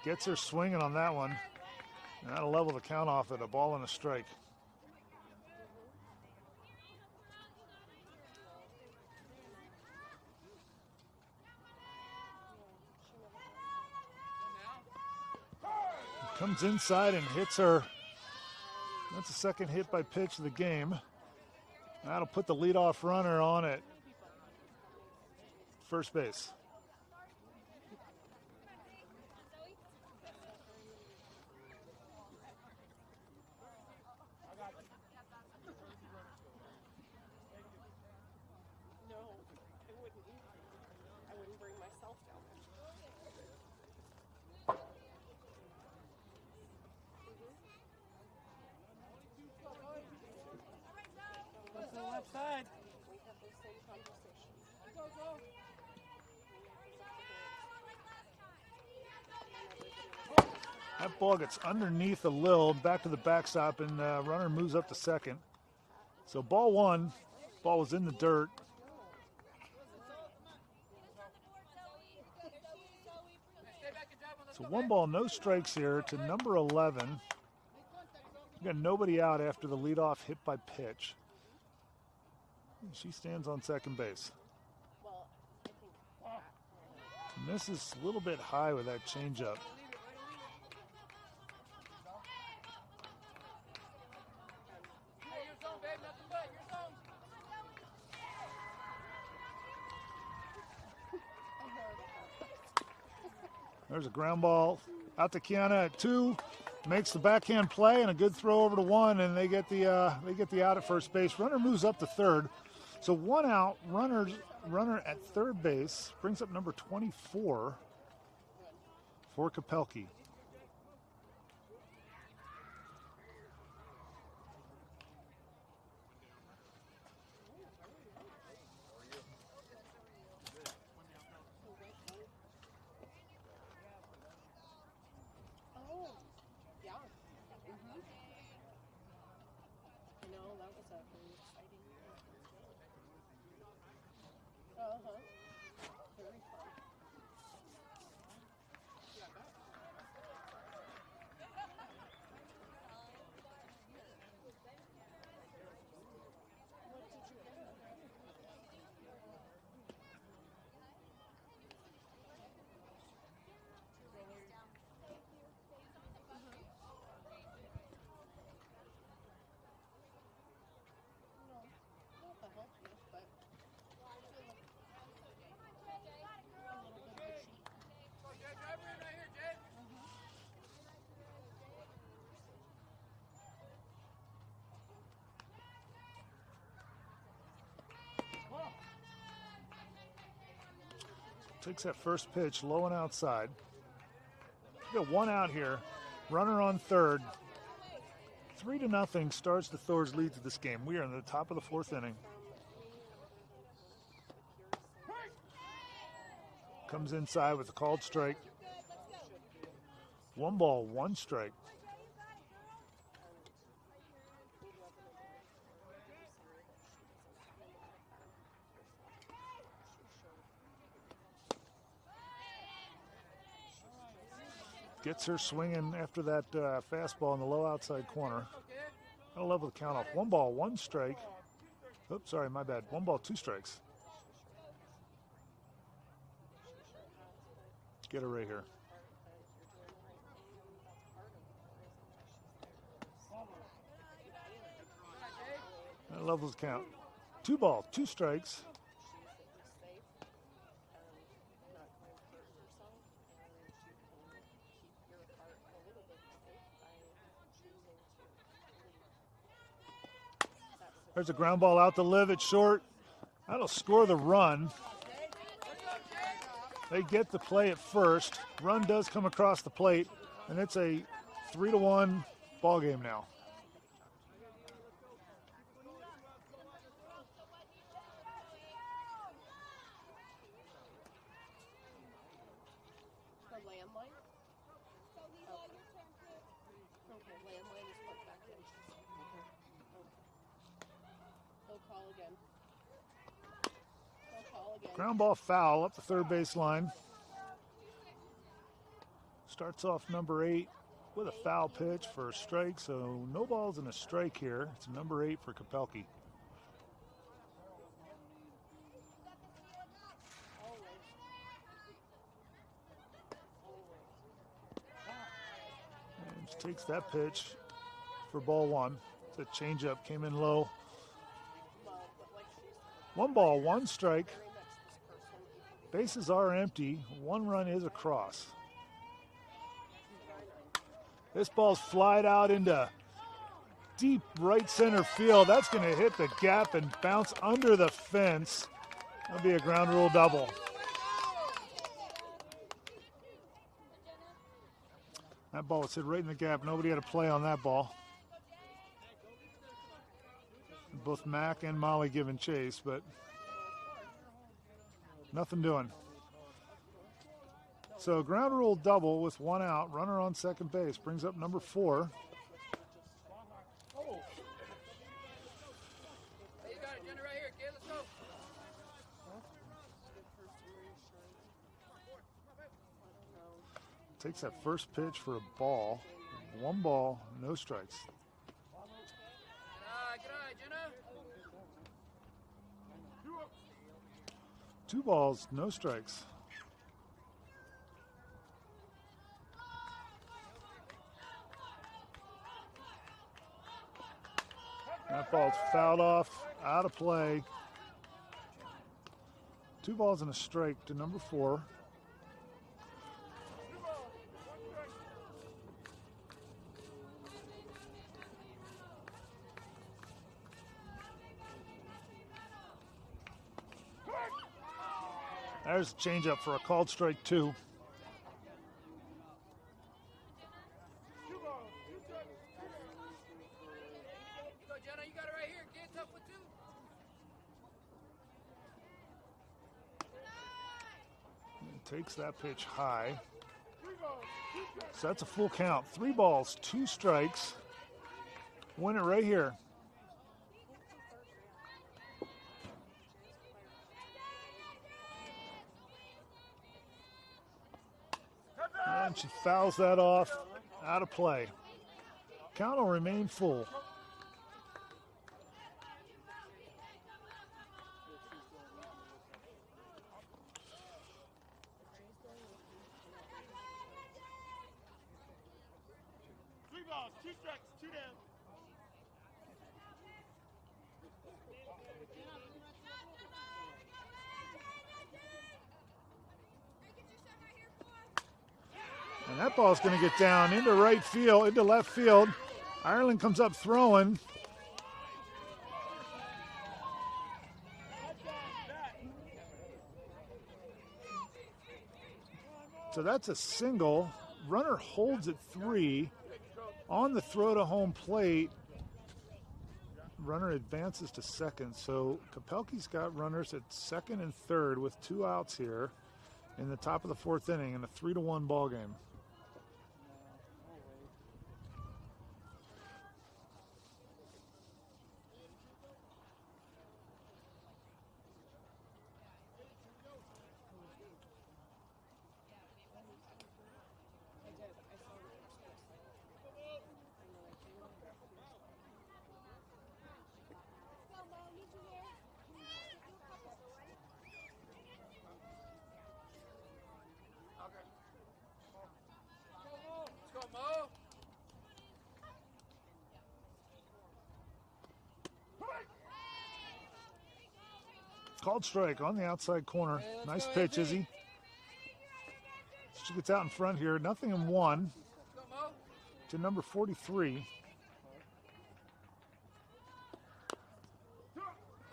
Gets her swinging on that one, and that'll level the count off at a ball and a strike. Comes inside and hits her. That's the second hit by pitch of the game. That'll put the leadoff runner on at first base.
No, I wouldn't either. I wouldn't bring myself down there.
Go to the left side.
We have those same conversations.
That ball gets underneath a Lil, back to the backstop, and runner moves up to second. So ball 1, ball was in the dirt. So 1 ball, no strikes here to number 11. We got nobody out after the leadoff hit by pitch. She stands on second base.
Well, I think
Misses a little bit high with that changeup. There's a ground ball out to Kiana at 2. Makes the backhand play and a good throw over to 1, and they get the out at first base. Runner moves up to third. So 1 out, runner at third base, brings up number 24 for Kapelke. Takes that first pitch low and outside. We got one out here. Runner on third. 3-0 starts the Thors lead to this game. We are in the top of the fourth inning. Comes inside with a called strike. 1 ball, 1 strike. Gets her swinging after that fastball in the low outside corner. That'll level the count off. 1 ball, 1 strike. Oops, sorry, my bad. 1 ball, 2 strikes. Get her right here. That levels the count. 2 ball, 2 strikes. There's a ground ball out to live it short. That'll score the run. They get the play at first. Run does come across the plate, and it's a 3-1 ball game now.
The landline? Okay, landline is put back in. Okay. They'll call again. They'll call again.
Ground ball foul up the third base line. Starts off number 8 with a foul pitch for a strike, so no balls and a strike here. It's number 8 for Kapelke. And she takes that pitch for ball 1. The changeup came in low. 1 ball, 1 strike. Bases are empty. 1 run is across. This ball's flied out into deep right center field. That's going to hit the gap and bounce under the fence. That'll be a ground rule double. That ball was hit right in the gap. Nobody had a play on that ball. Both Mac and Molly giving chase, but nothing doing. So ground rule double with 1 out. Runner on second base brings up number 4. Takes that first pitch for a ball. 1 ball, no strikes. 2 balls, no strikes. That ball's fouled off, out of play. 2 balls and a strike to number 4. There's a changeup for a called strike 2. Takes that pitch high. So that's a full count. 3 balls, 2 strikes. Win it right here. And she fouls that off, out of play. Count will remain full. And that ball's going to get down into right field, into left field. Ireland comes up throwing. So that's a single. Runner holds at 3. On the throw to home plate, runner advances to second. So Kapelke's got runners at second and third with 2 outs here in the top of the 4th inning in a 3-1 ball game. Called strike on the outside corner. Nice pitch, Izzy. She gets out in front here. 0-1 to number 43.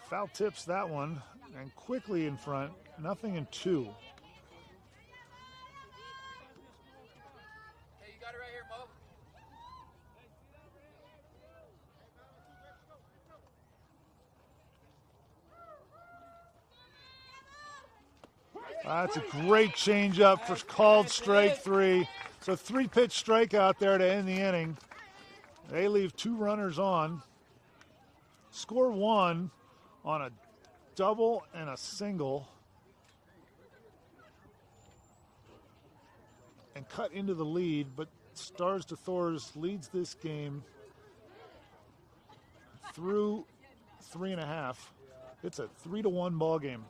Foul tips that one, and quickly in front. 0-2.
Hey, you got it right here, Mo.
That's a great changeup for called strike 3. So 3-pitch strikeout there to end the inning. They leave 2 runners on. Score 1 on a double and a single. And cut into the lead, but Gold-deThouars leads this game through 3.5. It's a 3-1 ball game.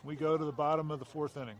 We go to the bottom of the 4th inning.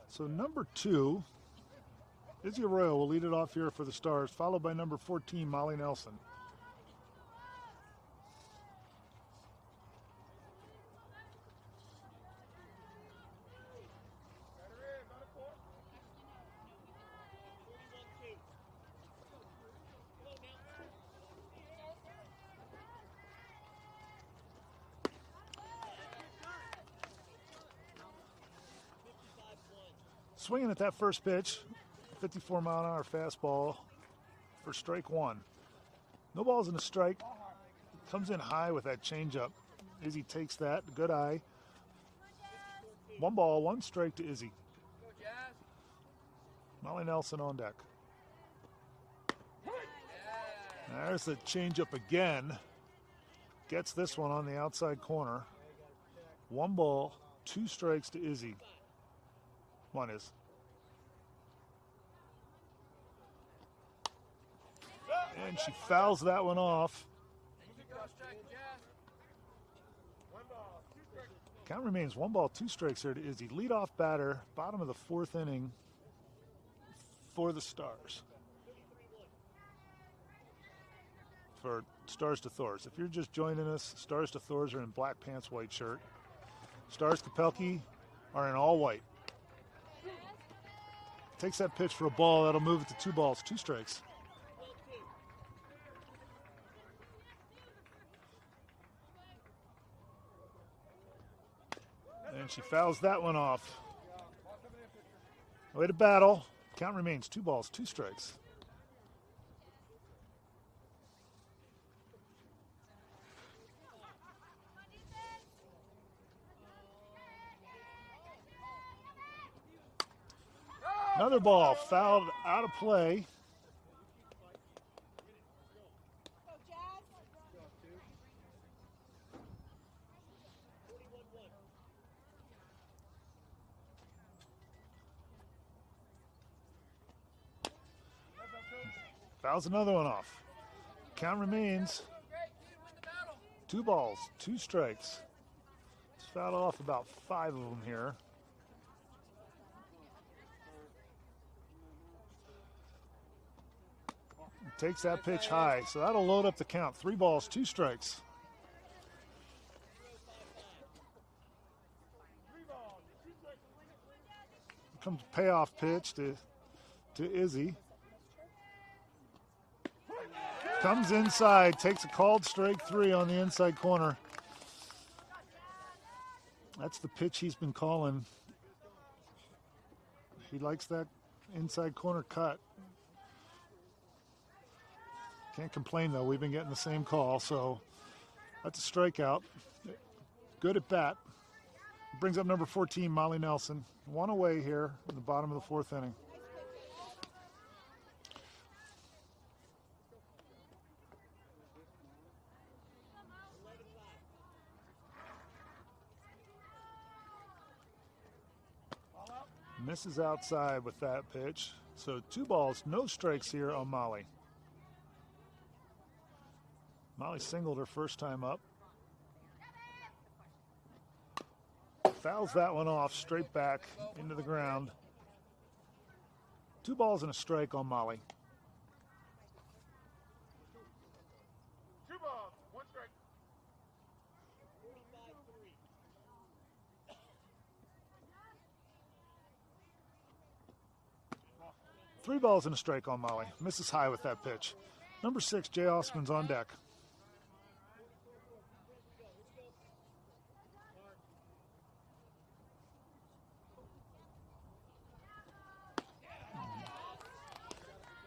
So number 2, Izzy Arroyo will lead it off here for the Stars, followed by number 14, Molly Nelson. Swinging at that first pitch, 54-mile-an-hour fastball for strike 1. No balls in a strike. Comes in high with that changeup. Izzy takes that. Good eye. 1 ball, 1 strike to Izzy. Molly Nelson on deck. There's the changeup again. Gets this one on the outside corner. 1 ball, 2 strikes to Izzy. One is. And she fouls that one off. Count remains 1 ball, 2 strikes here to Izzy. Leadoff batter, bottom of the 4th inning for the Stars. For Gold-deThouars. If you're just joining us, Gold-deThouars are in black pants, white shirt. Stars Kapelke are in all white. Takes that pitch for a ball. That'll move it to 2 balls, 2 strikes. And she fouls that one off. Way to battle. Count remains 2 balls, 2 strikes. Another ball fouled out of play. Fouls another one off. Count remains 2 balls, 2 strikes. He's fouled off about 5 of them here. Takes that pitch high, so that'll load up the count. 3 balls, 2 strikes. Comes a payoff pitch to Izzy. Comes inside, takes a called strike 3 on the inside corner. That's the pitch he's been calling. He likes that inside corner cut. Can't complain, though. We've been getting the same call, so that's a strikeout. Good at bat. Brings up number 14, Molly Nelson. 1 away here in the bottom of the 4th inning. Misses outside with that pitch. So 2 balls, no strikes here on Molly. Molly singled her first time up. Fouls that one off straight back into the ground. 2 balls and a strike on Molly.
2 balls, 1 strike.
3 balls and a strike on Molly. Misses high with that pitch. Number 6, Jay Osman's on deck.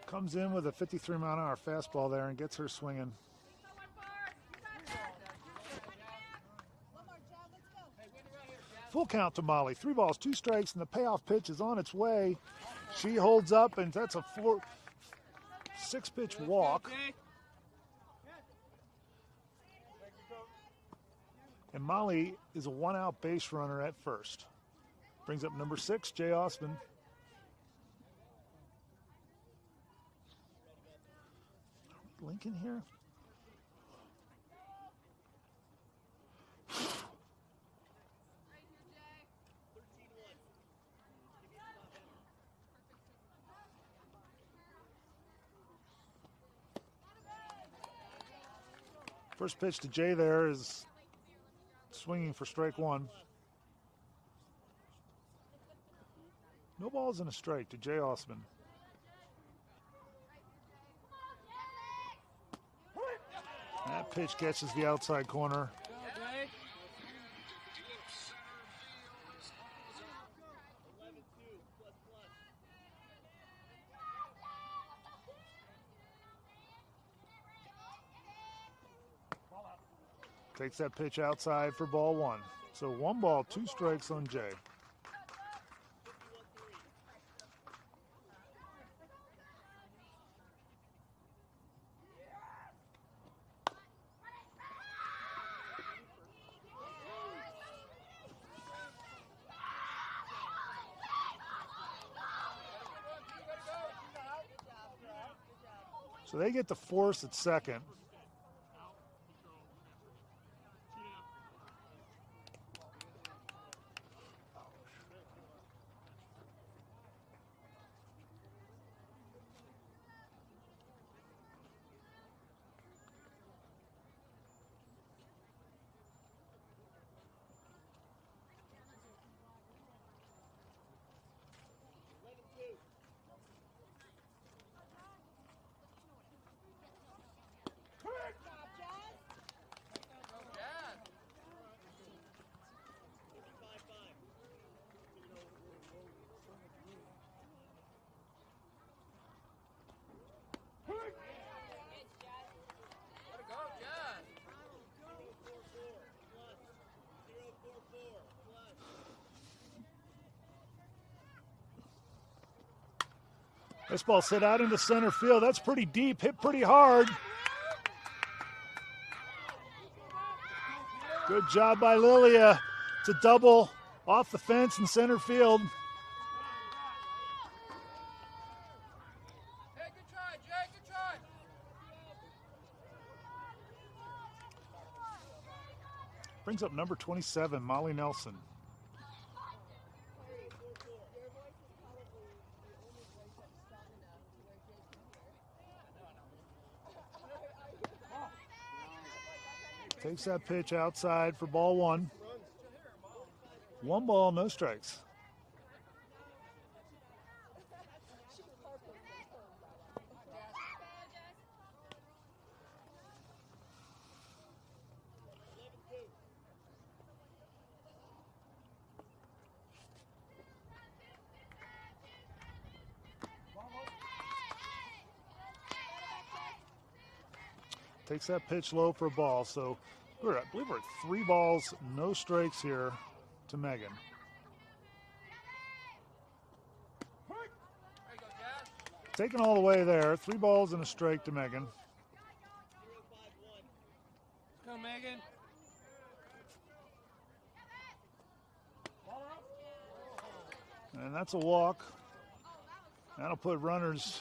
Comes in with a 53-mile-an-hour fastball there and gets her swinging. Full count to Molly. 3 balls, 2 strikes, and the payoff pitch is on its way. She holds up, and that's a 6-pitch walk. And Molly is a 1-out base runner at first. Brings up number 6, Jay Osman. Lincoln here. First pitch to Jay there is swinging for strike 1. No balls and a strike to Jay Osman. That pitch catches the outside corner. Takes that pitch outside for ball 1. So 1 ball, 2 strikes on Jay. So they get the force at second. This ball set out into center field. That's pretty deep, hit pretty hard. Good job by Lilia. It's a double off the fence in center field.
Hey, good try, Jay, good try.
Brings up number 27, Molly Nelson. Takes that pitch outside for ball one. 1 ball, no strikes. Takes that pitch low for a ball. So I believe we're at 3 balls, no strikes here to Megan. Taken all the way there. 3 balls and a strike to Megan.
Go, Megan.
And that's a walk. That'll put runners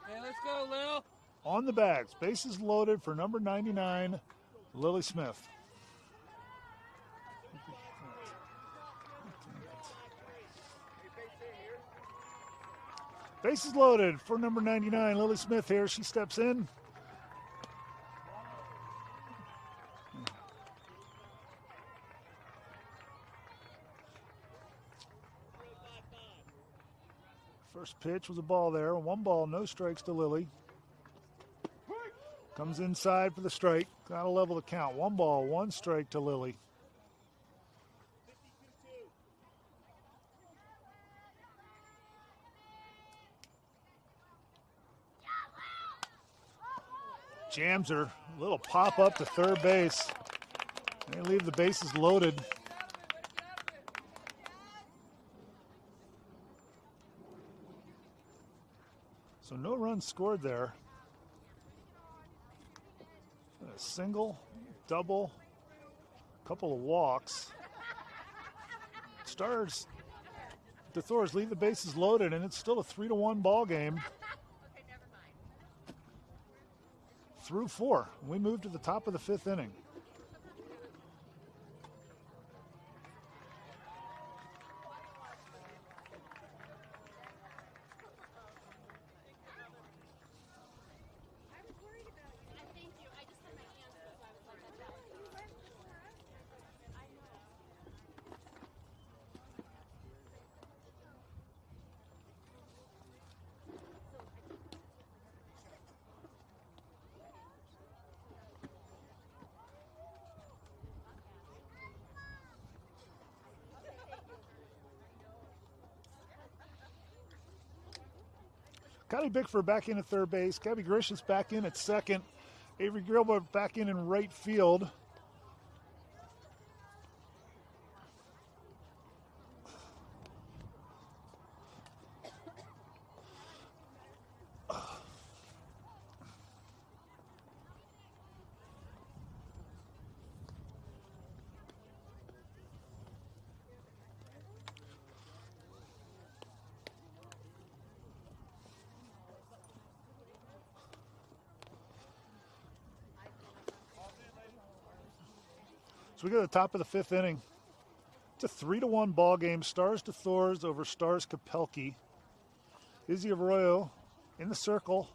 Hey, let's go, Lil.
on the bags. Bases loaded for number 99, Lily Smith. Bases loaded for number 99, Lily Smith here. She steps in. First pitch was a ball there. 1 ball, no strikes to Lily. Comes inside for the strike. Got to level the count. 1 ball, 1 strike to Lily. Jams her. A little pop up to third base. They leave the bases loaded. So no runs scored there. A single, double, couple of walks. Stars-deThouars leave the bases loaded, and it's still a 3-1 ball game. Through 4. We move to the top of the 5th inning. Connie Bickford back in at third base. Gabby Grish's back in at second. Avery Gilbert back in right field. So we go to the top of the 5th inning. It's a 3-1 ball game. Stars-deThouars over Stars Kapelke. Izzy Arroyo in the circle.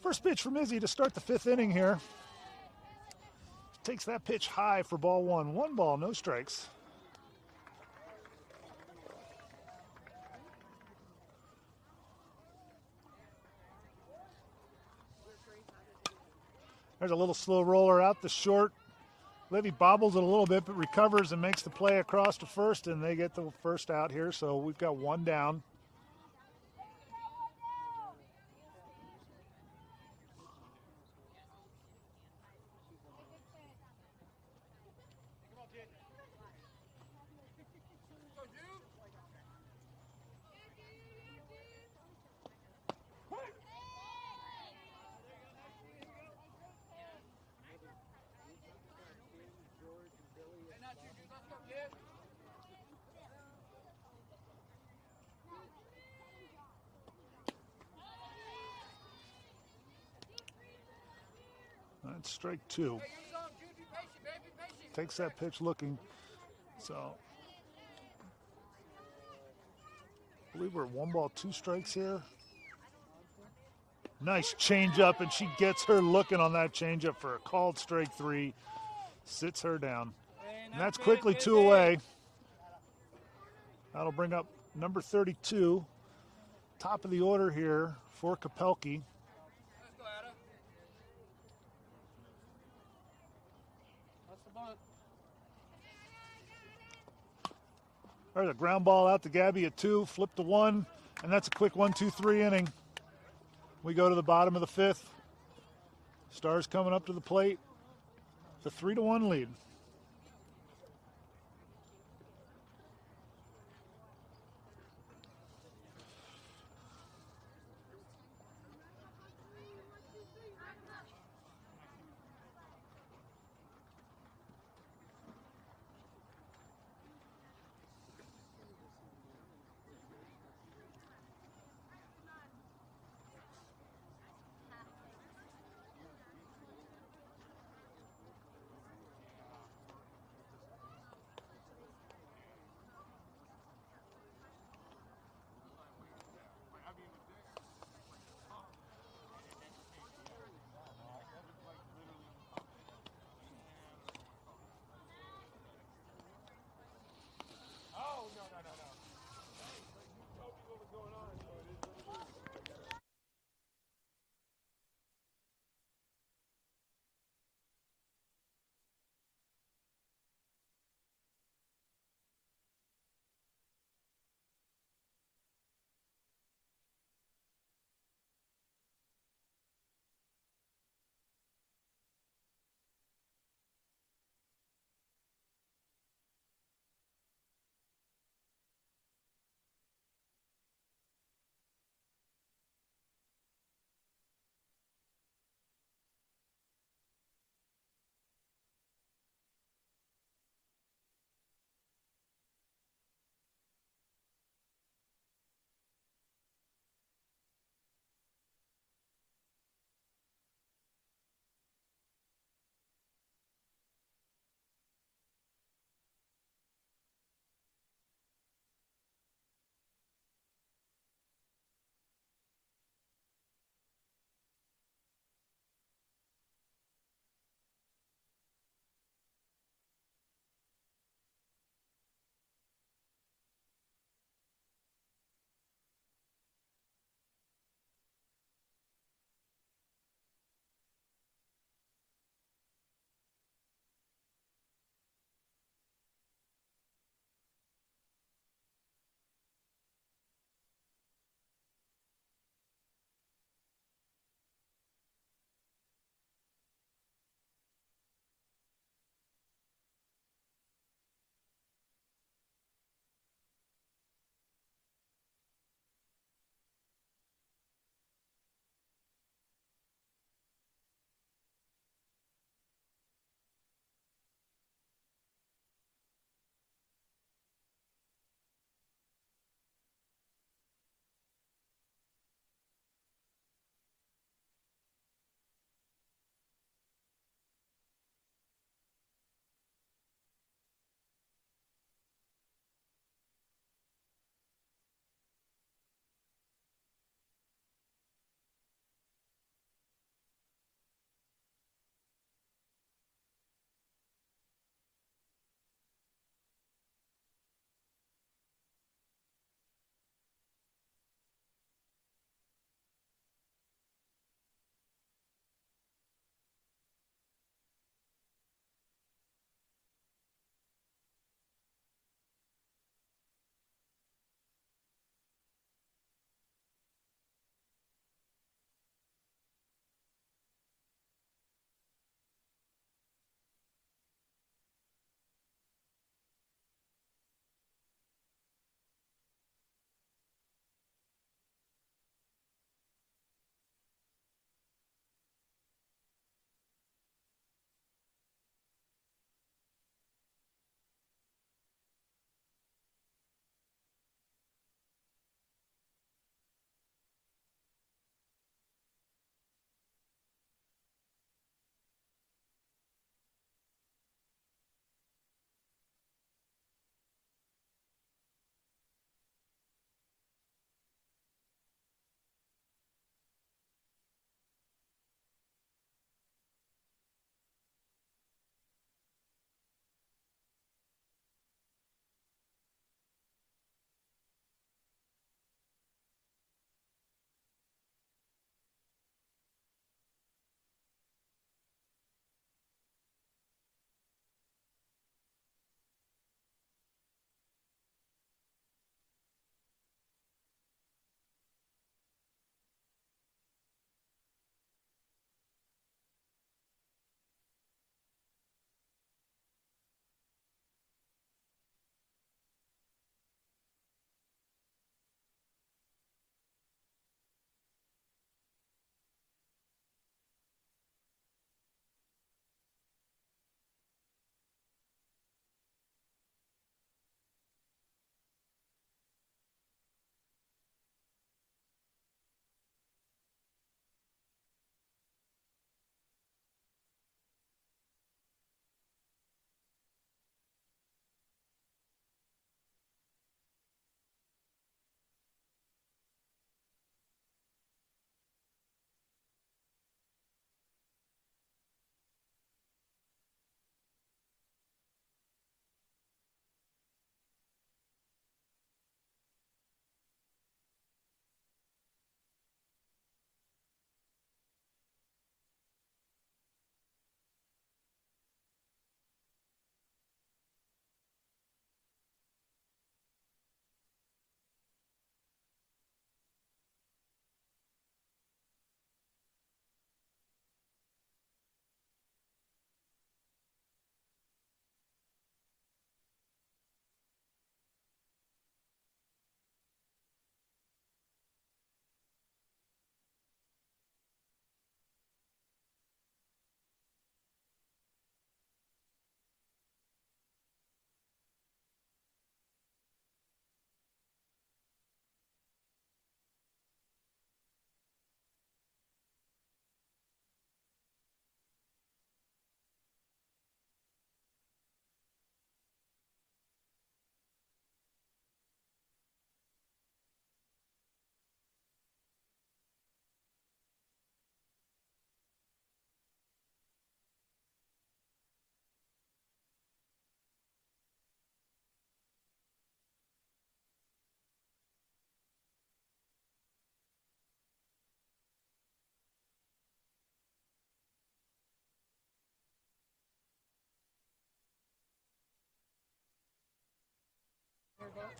First pitch from Izzy to start the 5th inning here. Takes that pitch high for ball 1. 1 ball, no strikes. There's a little slow roller out the short. Livy bobbles it a little bit, but recovers and makes the play across to first, and they get the first out here. So we've got 1 down. That's strike two. Takes that pitch looking. So, I believe we're at 1 ball, 2 strikes here. Nice changeup, and she gets her looking on that changeup for a called strike 3. Sits her down. And that's quickly 2 away. That'll bring up number 32. Top of the order here for Kapelke.
That's the bunt.
There's a ground ball out to Gabby at 2, flip to 1, and that's a quick 1-2-3 inning. We go to the bottom of the 5th. Stars coming up to the plate. The 3-1 lead.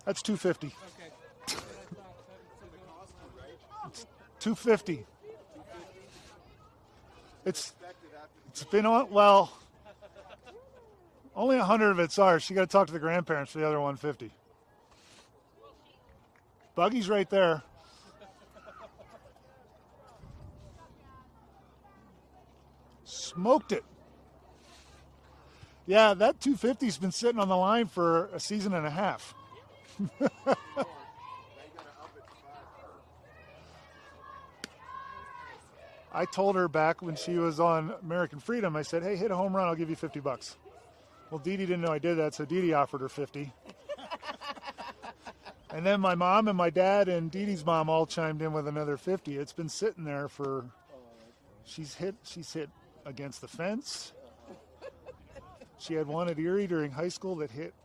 That's $250.
Okay.
It's $250. It's been on, well, only 100 of it's ours. She got to talk to the grandparents for the other 150. Buggy's right there. Smoked it. Yeah, that 250's been sitting on the line for a season and a half. I told her back when she was on American Freedom, I said, hey, hit a home run, I'll give you $50. Well, Dee Dee didn't know I did that, so Dee Dee offered her 50. And then my mom and my dad and Dee Dee's mom all chimed in with another 50. It's been sitting there for, she's hit against the fence. She had one at Erie during high school that hit,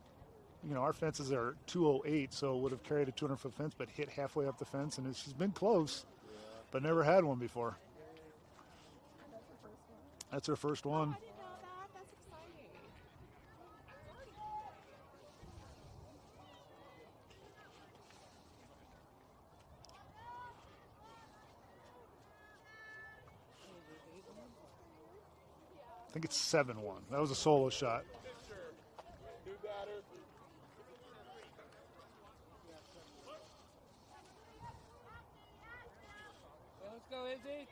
you know, our fences are 208, so would have carried a 200-foot fence, but hit halfway up the fence. And she's been close, but never had one before. That's her first one.
I didn't know that. That's exciting.
I think it's 7-1. That was a solo shot.
Let's go, Izzy.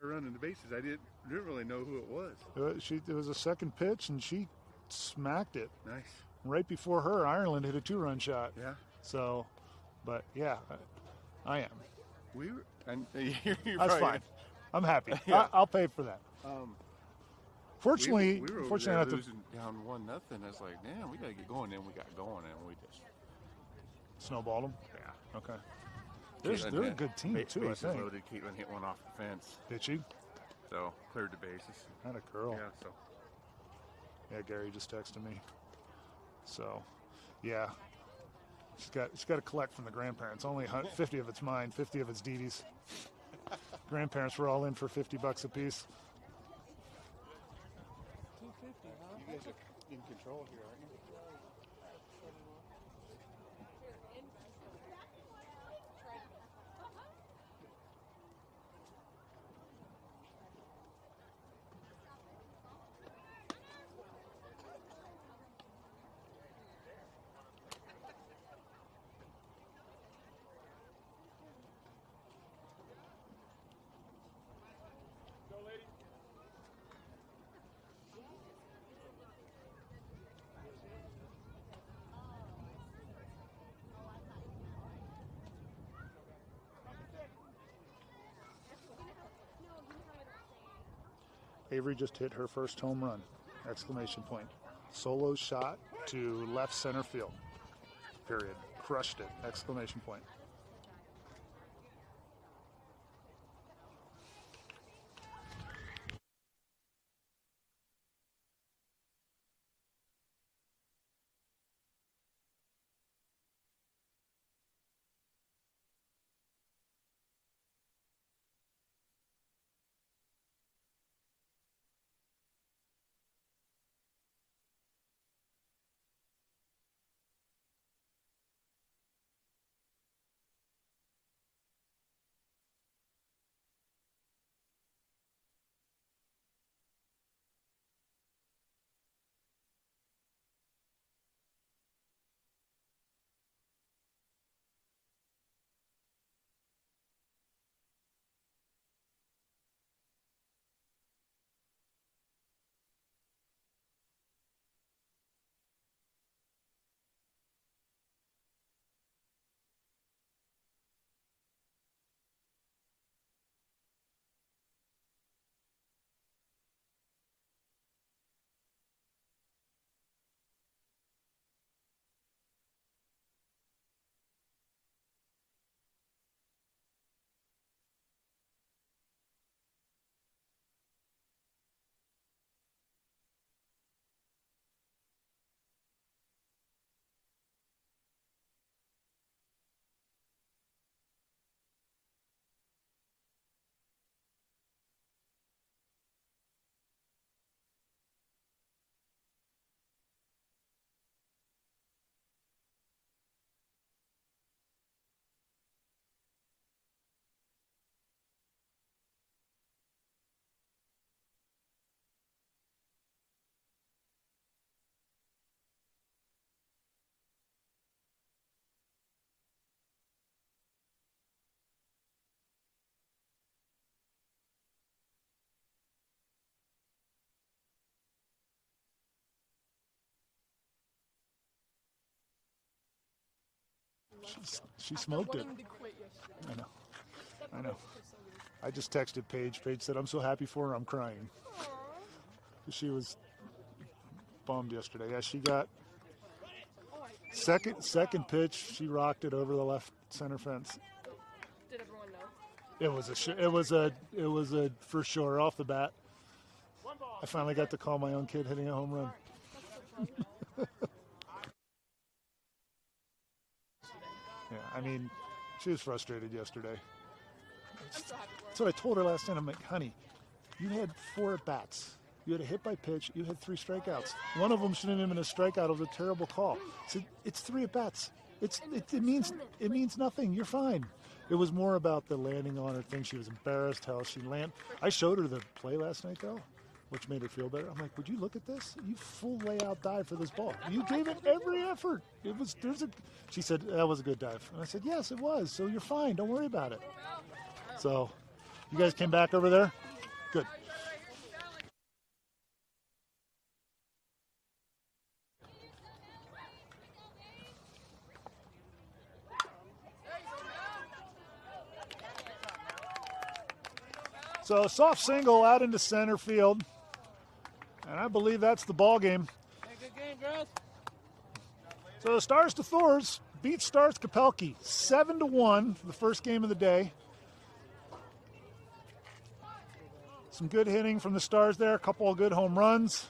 running the bases. I didn't really know who it was.
It was a second pitch, and she smacked it.
Nice.
Right before her, Ireland hit a 2-run shot.
Yeah.
So, but yeah, I am.
We were, and you're
That's
probably,
fine. I'm happy.
Yeah.
I'll pay for that. Fortunately,
we were over
fortunately,
there
not to
losing down 1-0. I was like, damn, we got to get going. Then we got going, and we just
snowballed them.
yeah.
Okay.
Caitlin
They're a
hit-
good team too. I
bases
think.
loaded. Caitlin hit one off the fence,
Did she?
so cleared the bases.
Not a girl.
Yeah. So
Yeah, Gary just texted me. So, yeah, she's got to collect from the grandparents. Only 50 of it's mine, 50 of it's Dee Dee's. Grandparents were all in for $50 a piece.
250, huh?
you guys are in control here, aren't you?
Avery just hit her first home run! Exclamation point. Solo shot to left center field. Period. Crushed it! Exclamation point. She smoked it.
I wanted him to quit yesterday.
I know. I just texted Paige. Paige said, "I'm so happy for her, I'm crying." She was bummed yesterday. Yeah, she got second pitch. She rocked it over the left center fence.
Did everyone know?
It was a for sure off the bat. I finally got to call my own kid hitting a home run. Yeah, I mean, she was frustrated yesterday.
I'm so happy for her.
That's what I told her last night. I'm like, honey, you had 4 at-bats. You had a hit by pitch. You had 3 strikeouts. One of them shouldn't have been a strikeout. It was a terrible call. I said, it's 3 at-bats. It means nothing. You're fine. It was more about the landing on her thing. She was embarrassed how she landed. I showed her the play last night, though, which made her feel better. I'm like, would you look at this? You full layout dive for this ball. You gave it every effort. She said, that was a good dive. And I said, yes, it was. So you're fine. Don't worry about it. So you guys came back over there? So soft single out into center field. And I believe that's the ball game.
Hey, good game, girls.
So Gold-deThouars beat Stars Kapelke 7-1 for the first game of the day. Some good hitting from the Stars there, a couple of good home runs,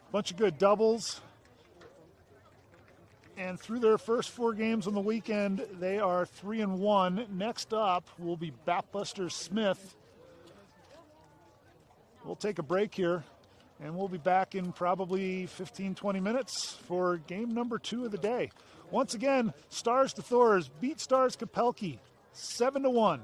a bunch of good doubles. And through their first 4 games on the weekend, they are 3-1. Next up will be Batbuster Smith. We'll take a break here, and we'll be back in probably 15, 20 minutes for game number 2 of the day. Once again, Gold-deThouars beat Stars Kapelke 7-1.